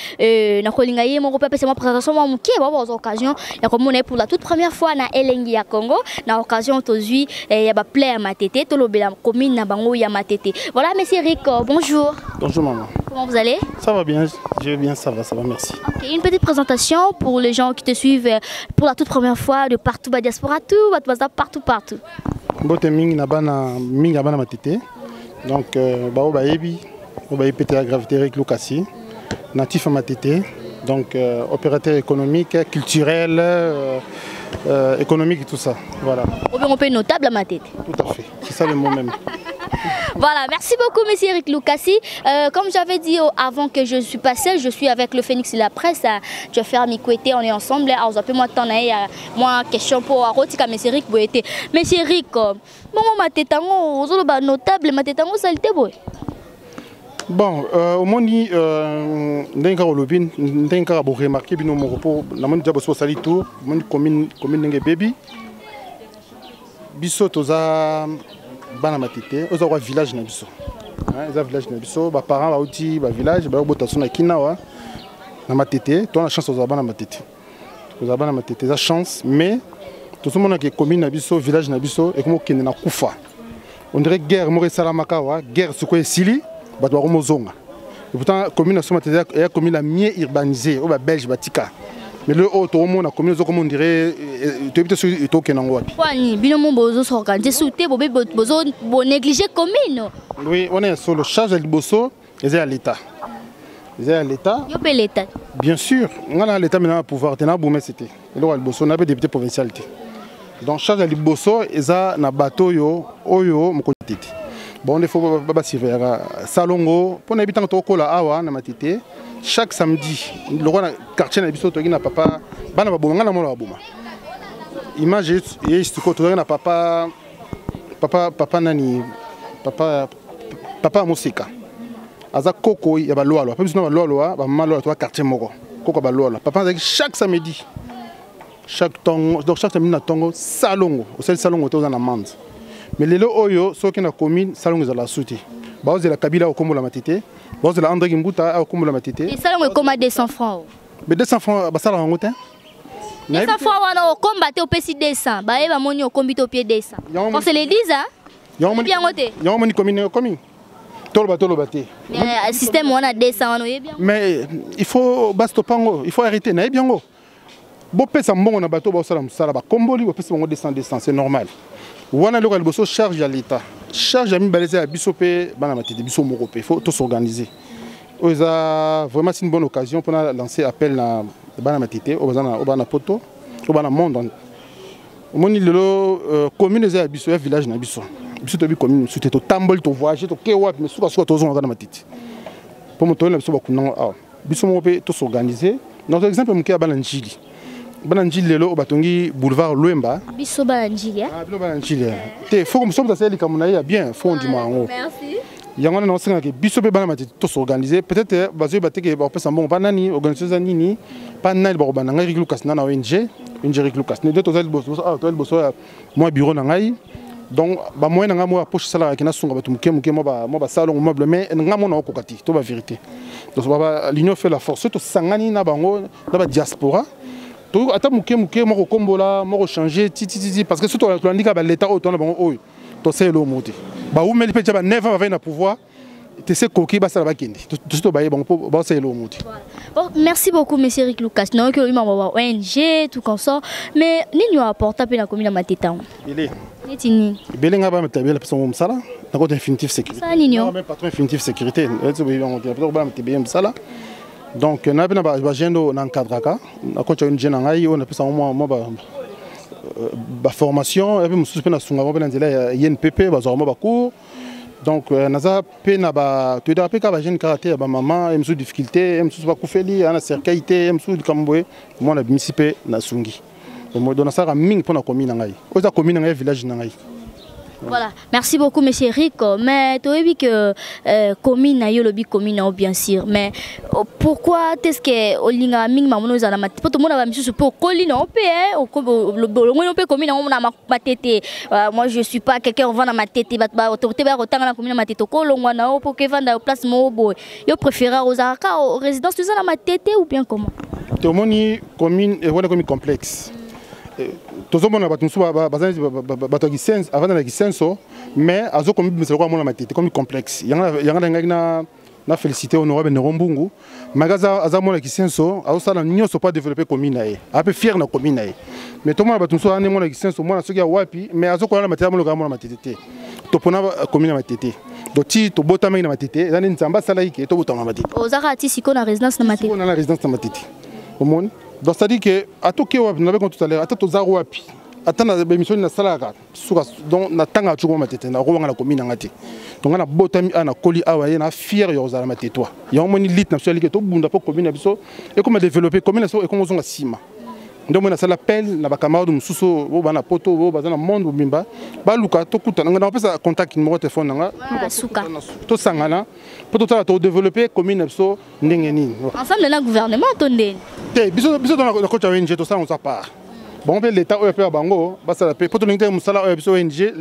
Na kolingaye mon repère c'est ma présentation moi qui est bon occasion. Et comme on est pour la toute première fois na Elengi à Congo, na occasion aujourd'hui. Il y a plein à Matete, tout le commune na bango ya Matete. Voilà, monsieur Eric, bonjour. Bonjour maman. Comment vous allez? Ça va bien, je vais bien, ça va, merci. Ok, une petite présentation pour les gens qui te suivent pour la toute première fois de partout, ba diaspora, tout, partout. Bote mingi na bana Matete. Donc bao ba ebi, ba pété la gravité Eric Lukasi, natif à Matete. Donc opérateur économique, culturel, économique et tout ça. Voilà. On peut notable à Matete. Tout à fait, c'est ça le mot même. Voilà, merci beaucoup, monsieur Eric Lukasi. Comme j'avais dit avant que je suis passé, je suis avec le Phoenix de la presse. Je vais faire Mikwete, on est ensemble. Alors, vous moi, moi, question pour Arotika, monsieur Eric Boyete. Monsieur Eric, bon, ma tétango, notable, ma tétango, saleté, boy. Bon, au moins, n'enga olobin, n'enga bo remarquer bino mon repos, la moni diabo so sali tour, moni commune n'enga baby. Biso toza bana matete, oza wa village na biso. Hein, za village na biso, ba parents ba uti ba village, ba bota sona kinawa na matete, to na chance oza bana matete. Oza bana matete, za chance, mais tout ce monde qui commune na biso, village na biso et comme kende na kufa. On dirait guerre mo salamaka wa, guerre ce ko sili. Et pourtant, la commune est la commune la mieux urbanisée, au Belge, Batika. Mais le haut, tout le monde a commune, comme on dirait, tu es sur le token en Guadeloupe. Négliger commune. Oui, on est sur le charge de l'Ibosso, et c'est à l'État. C'est à l'État. L'État. Bien sûr, on a l'État maintenant à pouvoir. On a boumé c'était. Et là, l'Ibosso, on a des députés provincialité. Donc, charge de l'Ibosso, et ça, on a bateau, oyo, mon côté. Bon, il faut pas s'y Salongo, pour n'habiter en Tokola Awa, na matite, chaque samedi, le roi quartier na biso togi na papa, bana baboma na mola baboma. Image est ce que na papa nani, papa Moseka. Aza koko ya balolo, pas besoin balolo, ba malo to quartier moko. Koko balolo. Papa chaque samedi. Chaque tongo, donc chaque samedi na tongo salongo, au seul salongo to na mande. Mais les lots oyo, ceux qui ont commune, salon de la souté. Base de la Kabila au Kombo la matite, base de la André Gimbuta au Kombo la matite. Et salon est comme 200 francs. Mais 200 francs, bah ça la rencontre. 200 francs, on combattre au PC 200. Bah il va monter au combat au pied 200. Quand c'est les 10 hein? Bien côté. Y'a un commune commune. Tout le bâti. Le système on a 200 on est bien. Mais il faut bastopango, il faut arrêter, n'est bien go. Bon pèse un bon on a bateau bah ça la bah comboli, bon pèse on 200 c'est normal. Wana le bosso charge à l'État. Charge à mi balaisé à Bissopé, Banamatite, Bisso Morope. Il faut tout s'organiser. Vraiment c'est une bonne occasion pour lancer appel à Banamatite, au Banapoto, au Banamonde. Au moins il le commune à Bisso, village na Bisso. Bisso to bi commune, c'était au tambol to voyage, to kewa, mais soit to zone Banamatite. Pour me tourner Bisso bakuna, Bisso Morope tout s'organiser. Notre exemple mon cas Balanjili. Bananjili lelo batongi boulevard Luemba. Biso Bananjili. Ah, biso Bananjili. Te faut comme ça ça likamunaïa bien fondiment en haut. Merci. Yango na senga ke biso be banamati to s'organiser peut-être bazo bateke ba pesa bon banani organisation nini pas nani ba bananga Eric Lucas na ONG Eric Lucas ne to zal bosso ah to bosso moi bureau na ngai donc ba moyen nga mo poche sala ki na sunga batu muke mo ba salon meuble mais nga mo na okokati to ba vérité. Donc l'union fait la force to sangani na bango na ba diaspora. Tout ata muke moko kombola moko changer titi parce que surtout l'andika ba l'état autant bon oyo to c'est le monter ba ou meli petit ba 9 ans va na pouvoir te c'est coquille ba ça ba kende tout ba bon ba c'est le monter. Merci beaucoup monsieur Eric Lucas non que lui m'a ONG tout comme ça mais ni nous apporter pe na commune mateta il est netini belenga ba metabela person msala na côté infinitif sécurité ça ni non mais patron infinitif sécurité tu on peut ba metabela msala. Donc, on a bien encadré, on a continué on a fait une formation, et puis on a fait une INPP, donc on a fait une karaté, maman, une difficulté, une difficulté, une cercaïté, une difficulté, on a participé à la Sungi. Donc, on a fait une commune, on a commune un village. Voilà, merci beaucoup monsieur Eric. Mais tu as vu que commune a eu le commune bien sûr. Mais pourquoi est-ce que Olinga Ming Mamono Zana tout le monde a mis sur pour colline on peut le peut commune on a ma tête. Moi je suis pas quelqu'un on va dans ma tête bah autorité va autant la commune ma tête ko longwa na pour que vendre place mobo. Yo préfère aux arca aux résidences tu dans ma tête ou bien comment? Tout le monde commune et voilà comme complexe. Tout le monde a battu sense avant la sense mais azo comme c'est quoi mon matite comme complexe il y a na félicité honorable Nerombungu magaza azamo la sense azo ça n'ont pas développé commune a peu fier na commune mais tout le monde a battu so na mon la sense moi na soki ya wapi mais azo ko na matite mon matite to pona commune matite donc ti to bota na matite za ni nzamba sala ike to bota na matite ozaka ti siko na résidence na matite na résidence na matite au monde. Donc c'est-à-dire que à tout cas, nous l'avons tout à l'heure, à tout aux wapi, attends émission na salaka suka donc na tanga tshoko matete na robanga na commune ngati donc na botami ana koli awa na fier yo zala mateto ya omoni lit na soli ke to bunda po commune biso et comment développer commune so et comment zonga sima donc moi na sala appel na ba camarade mususu bo bana poto bo bazana monde bimba ba luka to kuta na pesa contact numéro téléphone nga suka to sangana poto to développer commune biso ndenge nini ensemble na gouvernement to ndeni te biso na ko cha ONG to ça on sa part. Bon, l'État a fait un bango, parce que pour tout le monde,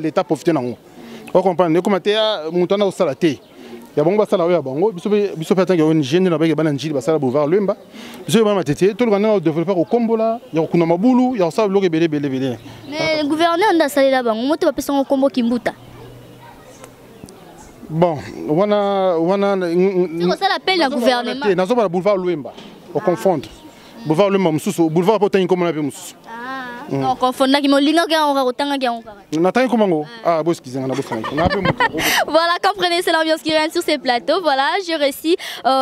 l'État profite nango. On comprend. Ne comment t'es montant au salaté. Il y a bon basa la bango. Biso fait que ONG ne n'a pas gagné bananji, basa la boulevard Lemba. Biso va matete. Tout le monde a développé au Kombola. Il y a au Kunamabulu, il y a ça bloqué belé. Mais le gouverneur n'a salé là bango. Moi tu vas passer en combo Kimbuta. Bon, on a. C'est ça l'appel le gouvernement. Nous sommes au boulevard Lemba. On confond. Boulevard Lemba, boulevard Potain comme on appelle Moussou. Non, confondant qui m'olinga qui on ratanga qui on. Nathan comment ah boss qui zanga boss. Voilà, comprenez, c'est l'ambiance qui règne sur ces plateaux. Voilà, je reçois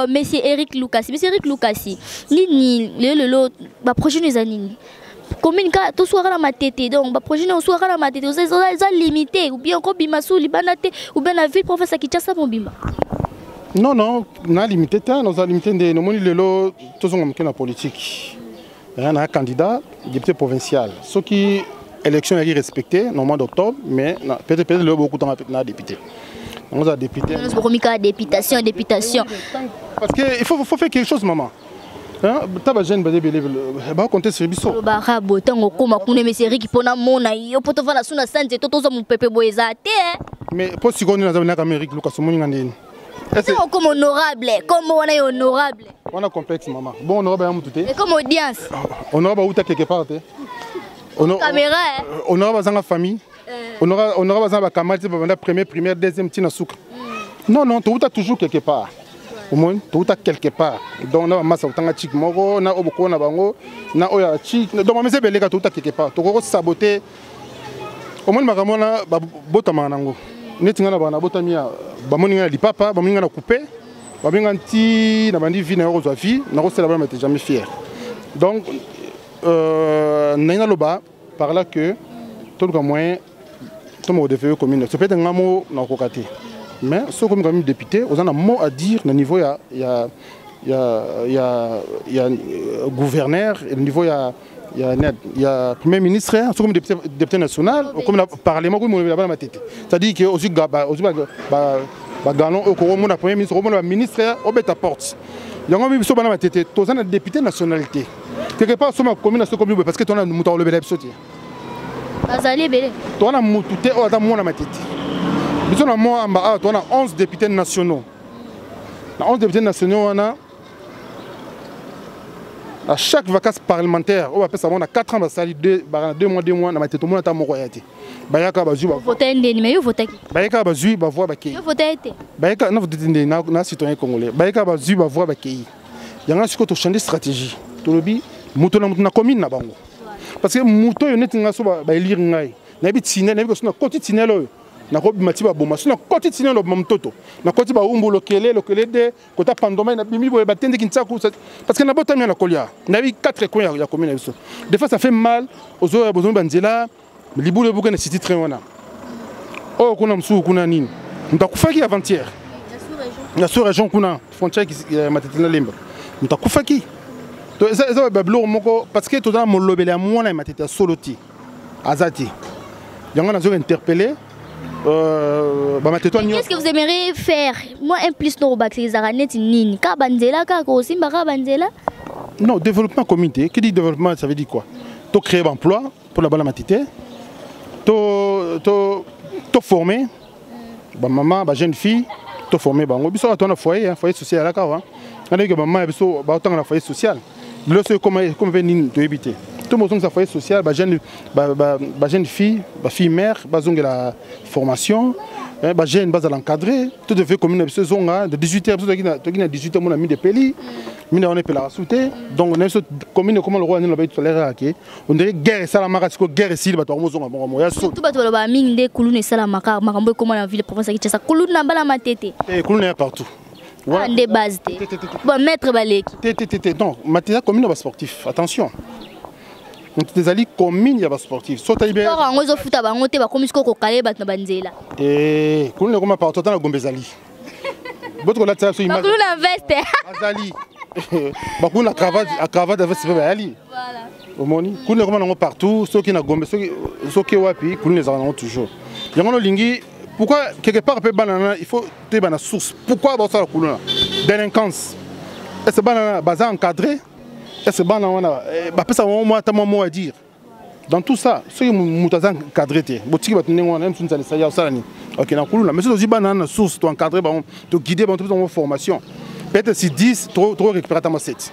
monsieur Eric Lucassi. Monsieur Eric Lucassi, ni le ba projet nous anini. Commune ka to soir la matete donc ba projet nous soir la matete ça limité ou bien ko bima sou libanate ou bien la ville professeur qui tcha bon bima. Non, on a limité, nous avons limité de nos lelo, tous on a politique. Il y a un candidat, député provincial. Ceux qui élection est respectée, au mois d'octobre, mais peut-être beaucoup de temps à député. On a député. Députation. Parce qu'il faut faire quelque chose, maman. Taba jeune ba compter sur biso. Ba rabo tango koma kune meseri ki pona mona yo poto vala suna sanje toto zo mu pepe boyeza te. Mais pour si on a na Amérique Lucas moni ngandeni. C'est comme honorable, comme on est honorable. On a complexe, maman. Bon, honorable à tout. Et comme audience. Honorable où tu quelque part. Caméra. Honorable dans la famille. Honorable dans la camarade, première, deuxième, tina souk. Non, tu as toujours quelque part. Au moins, tu as quelque part. Donc, on a masse au tanga chic moro, on a oboko na bango, na oya chic. Donc, ma messe belega tu as quelque part. Tu as saboté. Au moins, ma ramona, botama nango. Netinga na bana botamia ba moninga li papa ba moninga na coupé ba binga nti na bandi vie na rozwa vie na rosela ba mate jamais fier donc naina loba par là que tout le moyen tout le défait commune c'est peut-être un mot na kokate mais ce comme député on a un mot à dire au niveau il y a gouverneur et au niveau il y a premier ministre, comme député national, comme le parlement, c'est-à-dire que aussi galon au premier ministre, au ministre, au bête à porte. Il y a un député nationalité. Quelque part, sur ma commune, parce que tu as un mouton le bébé sauté. Tu as un mouton au moins à ma tête. Tu as 11 députés nationaux. 11 députés nationaux, on a. À chaque vacances parlementaire, on va faire ça, on a 4 ans, ça 2 mois, on a tout le monde à mon royauté. Bayaka Bazu, voter mais voter. Bayaka Bazu, va voir Bakei. Voter. Bayaka, non, voter na citoyen congolais. Bayaka Bazu, va voir Bakei. Il y a un ce que tu changes de stratégie. Tu le dis, mouton na commune na bango. Parce que mouton, il y a un so ba lire ngai. Na bi tine, na bi ko na koti tine lo. Na ko matiba boma, so na koti tine lo mamtoto. Na koti ba umbu lokele de kota pandoma na bimi bo batende kinsaku parce que na bota mi na kolia. Na bi 4 coins ya commune biso. Des fois ça fait mal aux autres besoin banzela, libule buka na city train wana. Oh kuna msu kuna nini? Mtakufaki avant-hier. Na sous-région kuna frontière qui matete na lemba. Mtakufaki. To eza bablo moko parce que toza mo lobele ya mwana matete soloti. Azati. Yango na zo interpeller. Qu'est-ce que vous aimeriez faire? Moi, un plus no bac, c'est Zaranet Nini. Kabanzela, Kakosimba, Kabanzela. Non, développement communauté. Qui dit développement, ça veut dire quoi? Tu créer un emploi pour la bonne matité. Tu former. Maman, jeune fille. Tu former. Tu as un foyer social à la cave. Tu as un foyer social. Comment venir te éviter? Tout le monde a foyer social, jeune fille, fille mère, la formation, jeune base à l'encadrer, tout devait comme une saison de 18h, tu as 18h, on a mis des pélis, on a fait la souté, donc on a une commune comme le roi n'a pas tout l'air on dirait guerre ça la marque, guerre ici, le bateau tout le monde mine de Kouloune et Salamaka, Marambo comme la ville province qui ça Kouloune n'a pas la matete. Kouloune est partout. Des bases. Bon maître Balek. Non, matériel commune sportif, attention. des alliés commune ya ba sportif so ta bien sport ngozo futa bango te ba komi ko kale bat na banzela kuna koma partout na gombezali votre là ça so image bakuna veste azali bakuna cravate avec c'est pas ali voilà omoni kuna koma nango partout ceux qui na gombe ceux qui wapi kuna les avons toujours yango lingi pourquoi quelque part pe banana il faut te bana source pourquoi ba ça la kuna délinquance est-ce banana bazar encadré est-ce banana ba pesa moi ta mot à dire dans tout ça ceux qui mutazan encadré te botiki batune ngona même sunza ça ya ça ni OK na kulula mais c'est aussi banana source to encadrer ba to guider ba toute formation peut-être si 10 trop récupérer ta 7.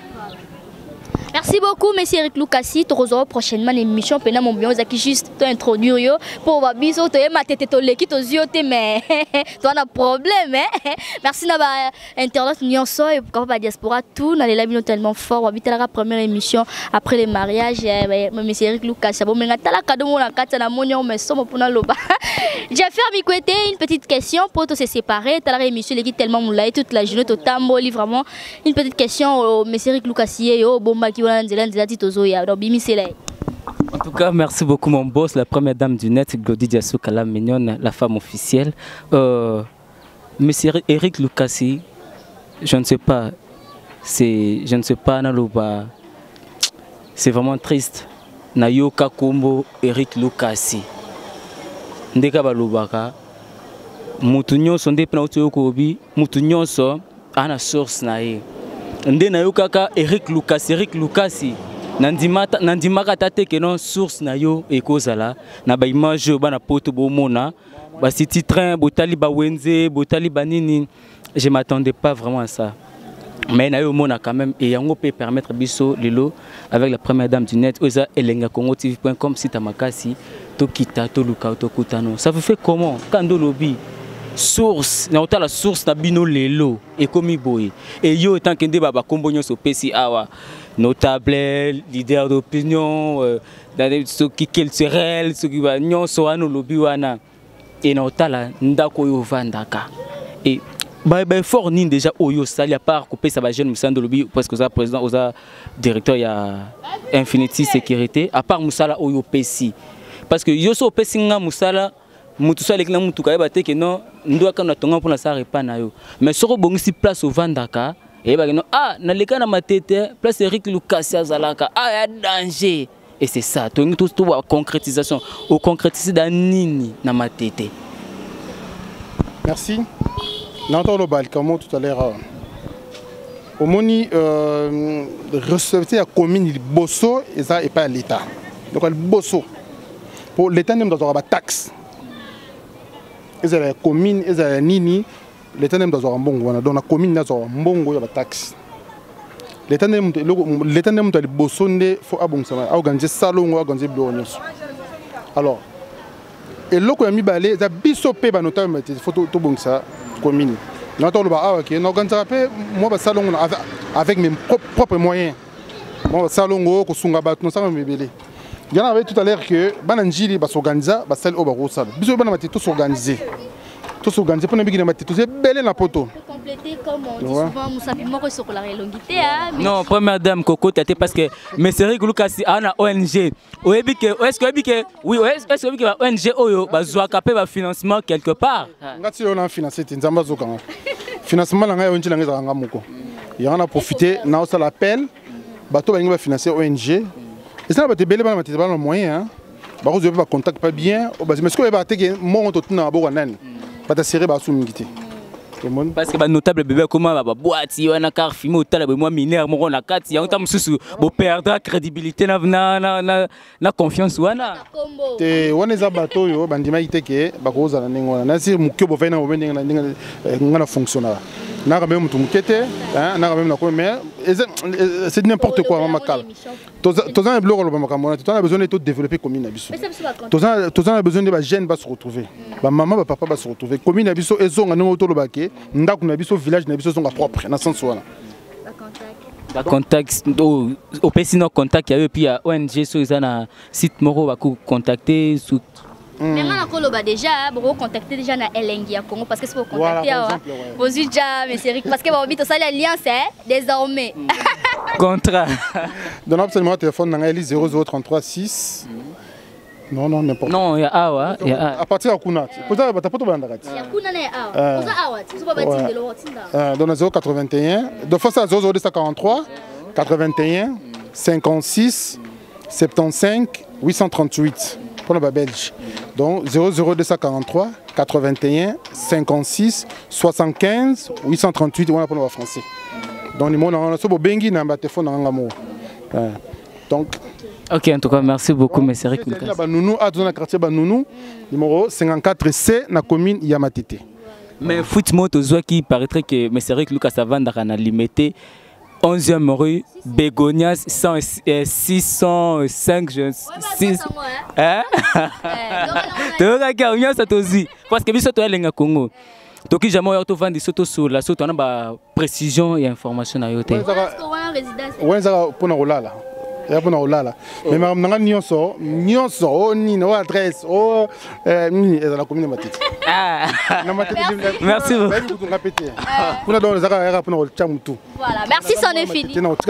Merci beaucoup, monsieur Eric Lukasi. Tu rejoins prochainement l'émission. Pena mon bien, qui juste t'introduire yo pour voir biso to ma tête to leki to ziote mais toi na problème hein. Merci na ba internet nyonso et pourquoi pas diaspora tout na les labino tellement fort. Habiter la première émission après le mariage monsieur Eric Lukasi. Bon menga tala cadeau mon kata na monyo mais somo pour na loba. J'ai fait mi côté une petite question pour te se séparer. T'as la émission l'équipe tellement moulay toute la journée to tamboli vraiment une petite question monsieur Eric Lukasi yo bomba qui en tout cas, merci beaucoup mon boss, la première dame du net, Glody Diasuka, la mignonne, la femme officielle. Monsieur Eric Lukasi, je ne sais pas, c'est vraiment triste. Nayoka Kombo Eric Lukasi. Ndeka balubaka. Mutu nyonso ndepena utuyoko obi, mutu nyonso ana source na ye. Nde na yo kaka Eric Lukasi nandimaka tate ke non source na yo ekozala na ba image bana poto bomona ba siti train botali ba wenze botali banini je m'attendais pas vraiment à ça mais na yo mona quand même et yango peut permettre biso lelo avec la première dame du net oza elenga congotv.com site makasi to kita to luka to kutano ça vous fait comment kando lobby source na la source na bino lelo et komi boy et yo tant que baba kombonyo so pesi awa notable leader d'opinion ceux qui culturel ceux qui va nyonso ano lobi wana et na la ndako yo vandaka et ba fort ni déjà oyo sali à part couper sa ba jeune musando lobi parce que ça président oza directeur ya Infinity sécurité à part musala oyo pesi parce que yo so pesi nga musala mutu sala kina mutu kayeba te que non ndo akana tonga pour na sa repa na yo mais soko bongisi place au vandaka et ba non na leka na matete place Eric Lukasi azalaka ya danger et c'est ça tongi tout concrétisation au concrétiser da nini na matete. Merci. N'entend le bal comme tout à l'heure au moni recevez la commune il bosso et ça et pas l'état donc le bosso pour l'état n'aime dans taxe. Ils ont la commune, ils ont la nini, l'État n'aime pas mbongo, donc la commune n'a pas mbongo, il y a la taxe. L'État n'aime pas les bossonner, faut organiser salon, organiser bureau. Alors, et là qu'on a mis balai, ça bisopé notamment, il faut tout bon ça commune. N'entend le bas, ok, on organise moi salon avec mes propres moyens. Moi salon, ko sunga bat, non ça me belé. Il y en avait tout à l'heure que Bananjili va s'organiser, va celle au Barosal. Bisous Banamati tout s'organiser. Tout s'organiser pour ne pas mettre tout c'est belle la poto. Pour compléter comme on dit souvent Moussa Pimo sur la longuité non, première dame Coco Tate parce que monsieur Eric Lukasi a una ONG. Est-ce que oui, est-ce que ONG oyo bazwa capé ba financement quelque part. Ngati on a financé Nzamba Zoka. Financement la ONG la ngeza ngamoko. Il y en a profité, na ça l'appel bateau va financer ONG. Et ça va te belé dans le moyen. Vous avez un contact pas bien. Mais ce que vous avez fait, moi, on a pas de série parce que notable bébé comment va boîte il y a un car film au tala moi mineur moi on a quatre il y a un temps sous perdre crédibilité na confiance wana te wana za bateau yo bandima iteke bakoza na ngona na si mukyo bo fena bo ngana fonctionnaire na ka même mukete hein na ka même na ko mais c'est n'importe quoi mama kala tous un bloc le makamona tous on a besoin de tout développer commune abisso tous on a besoin de ba jeunes va se retrouver ba maman ba papa va se retrouver commune abisso ezonga no to lobake ndako na biso village na biso zonga propre na sens wana ba contact au pesino contact ya puis ya ONG so izana site moko ba ko contacter sous mais on a koloba déjà pour contacter déjà na Elengi ya Congo parce que c'est pour contacter vos déjà mais c'est parce que ba obito ça l'alliance désormais Contrat. Donne absolument téléphone dans 00336. Non, n'importe. Non, il y a Awa. À partir de Kunat. Pour ça, tu as pas de bande. Il y a Awa. Dans 081. De fois, c'est 0243 81 56 75 838 pour le belge. Donc 00243 81 56 75 838 pour le français. Donc nous avons un bengi na téléphone na ngamo. Donc OK, en tout cas merci beaucoup monsieur Eric Lucas. Là nous à dans le quartier Banounou numéro 54C na commune Yamatete. Mais foot moto qui paraîtrait que monsieur Eric Lucas Savanda na limité 11e rue Bégonias 605 6 hein parce que biso to elenga Congo toki jamais oyo to vandi soto sur la soto na ba précision et information na yote ouais ça pour na rolala ya pour na rolala mais nanga nyonso o ni no adresse o ni la commune Matete merci voilà merci c'en est fini OK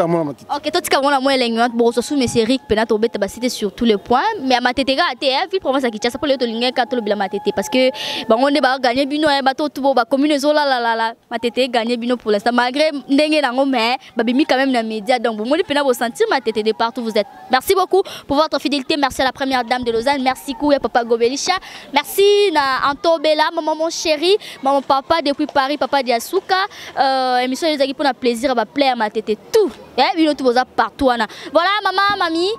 toi tu as moi elenga bon sous monsieur Eric pena to beta cité sur tous les points mais à Matete ga te ville province qui ça pour le to linga ka to le Matete parce que bango ne ba gagner bino ba to ba commune zo la Matete gagner bino pour l'instant malgré ndenge nango mais ba bimi quand même na média donc vous moni pena vous sentir Matete de partout vous êtes. Merci beaucoup pour votre fidélité, merci à la première dame de Lausanne, merci Kouya papa Gobelisha, merci na Antobela maman mon chéri, maman papa depuis Paris, papa Diasuka, émission les équipes pour un plaisir va plaire Matete tout. Eh bino tout boza partout ana. Voilà maman mami,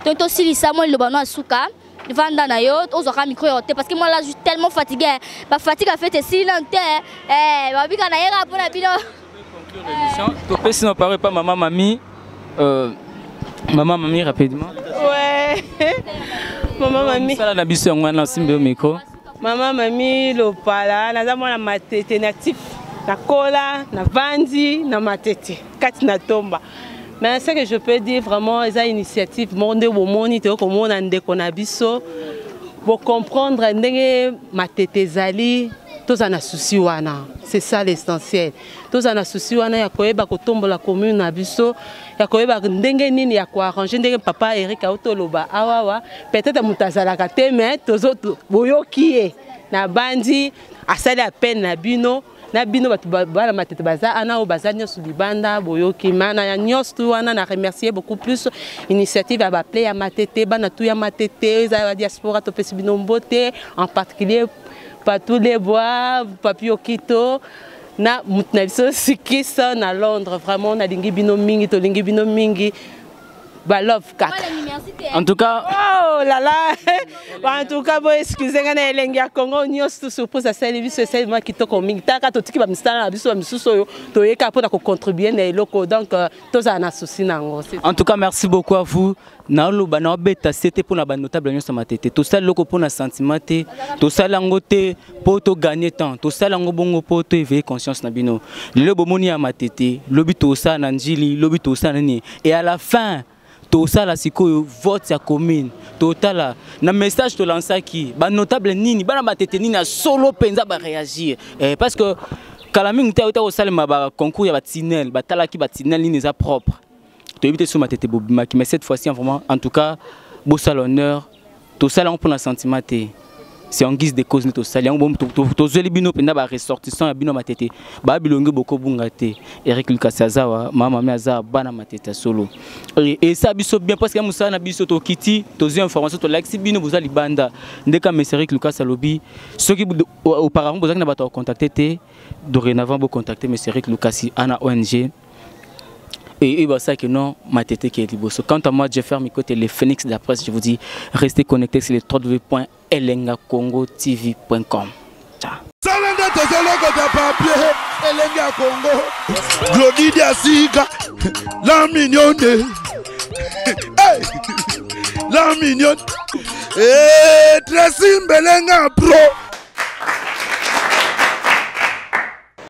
tonto Silisa moi le bano Asuka. Vanda na yo ozaka micro yote parce que moi là je suis tellement fatigué ba fatigue a fait silente ba bika na yera pour na bino to pesi no parle pas maman mami maman mami rapidement ouais maman mami sala na biso ngwana simbe micro maman mami lopala naza mwana Matete natif na kola na vandi na Matete kati na tomba. Mais ce que je peux dire vraiment, c'est une initiative monde au monde comme on a ndekonabiso pour comprendre ndenge Matete zali tous en souci wana. C'est ça l'essentiel. Tous en souci wana ya koyeba ko tombola commune na biso ya koyeba ndenge nini ya ko arranger ndenge papa Eric Autoloba awawa peut-être mutazala ka te mais tozo boyokie na bandi asali à peine na bino na bino batu bala Matete baza ana o bazanya su libanda boyoki mana ya nyostu wana na remercier beaucoup plus initiative à appeler à Matete bana tu ya Matete za diaspora to pesi bino mbote en particulier pas tous les bois papio kito na mutna biso sikisa na Londres vraiment na lingi bino mingi to lingi bino mingi ba love kaka. En tout cas, oh là là, en tout cas, bon excusez-moi, na elengi ya Congo nyos tout surprise à celle biso c'est moi qui to komingi taka to tiki ba mistana biso misuso to yeka pour contribuer na eloko donc tous en associé nango. En tout cas, merci beaucoup à vous. Na loba na beta c'était pour na ba notable nyos Matete. To sala loko pour na sentiment te, to sala ngote pour to gagner temps, to sala ngo bongo pour to éveiller conscience na bino. Le bomoni ya Matete, lobi to sa na njili, lobi to sa nani et à la fin tout ça là siko vote ya commune total na message to lancer qui ba notable nini bana Matete nini na solo penza ba réagir parce que kalami ngta uta osalema ba concours ya ba tinel ba talaki ba tinel nini za propre to éviter sur Matete bobima mais cette fois-ci vraiment en tout cas beau l'honneur tout ça là on prend la sentiment c'est en guise de cause to sali on bon to zeli bino penda ba ressortissant ya bino Matete ba bilonge boko bungate Eric Lucas Azawa mama miaza bana Matete solo et ça biso bien parce que musa na biso to kiti to zi information to like si bino vous ali banda ndeka monsieur Eric Lucas Alobi ceux qui auparavant vous na bato contacter te dorénavant vous contacter monsieur Eric Lucas ana ONG et bah ça que non Matete qui est liboso. Quant à moi je ferme côté les Phoenix de la presse, je vous dis restez connectés sur le www.elengacongotv.com. Ciao. Salanda tozoloko de papier Elenga Congo Glody Diasuka la mignonne hey la mignonne Tracy Mbelenga pro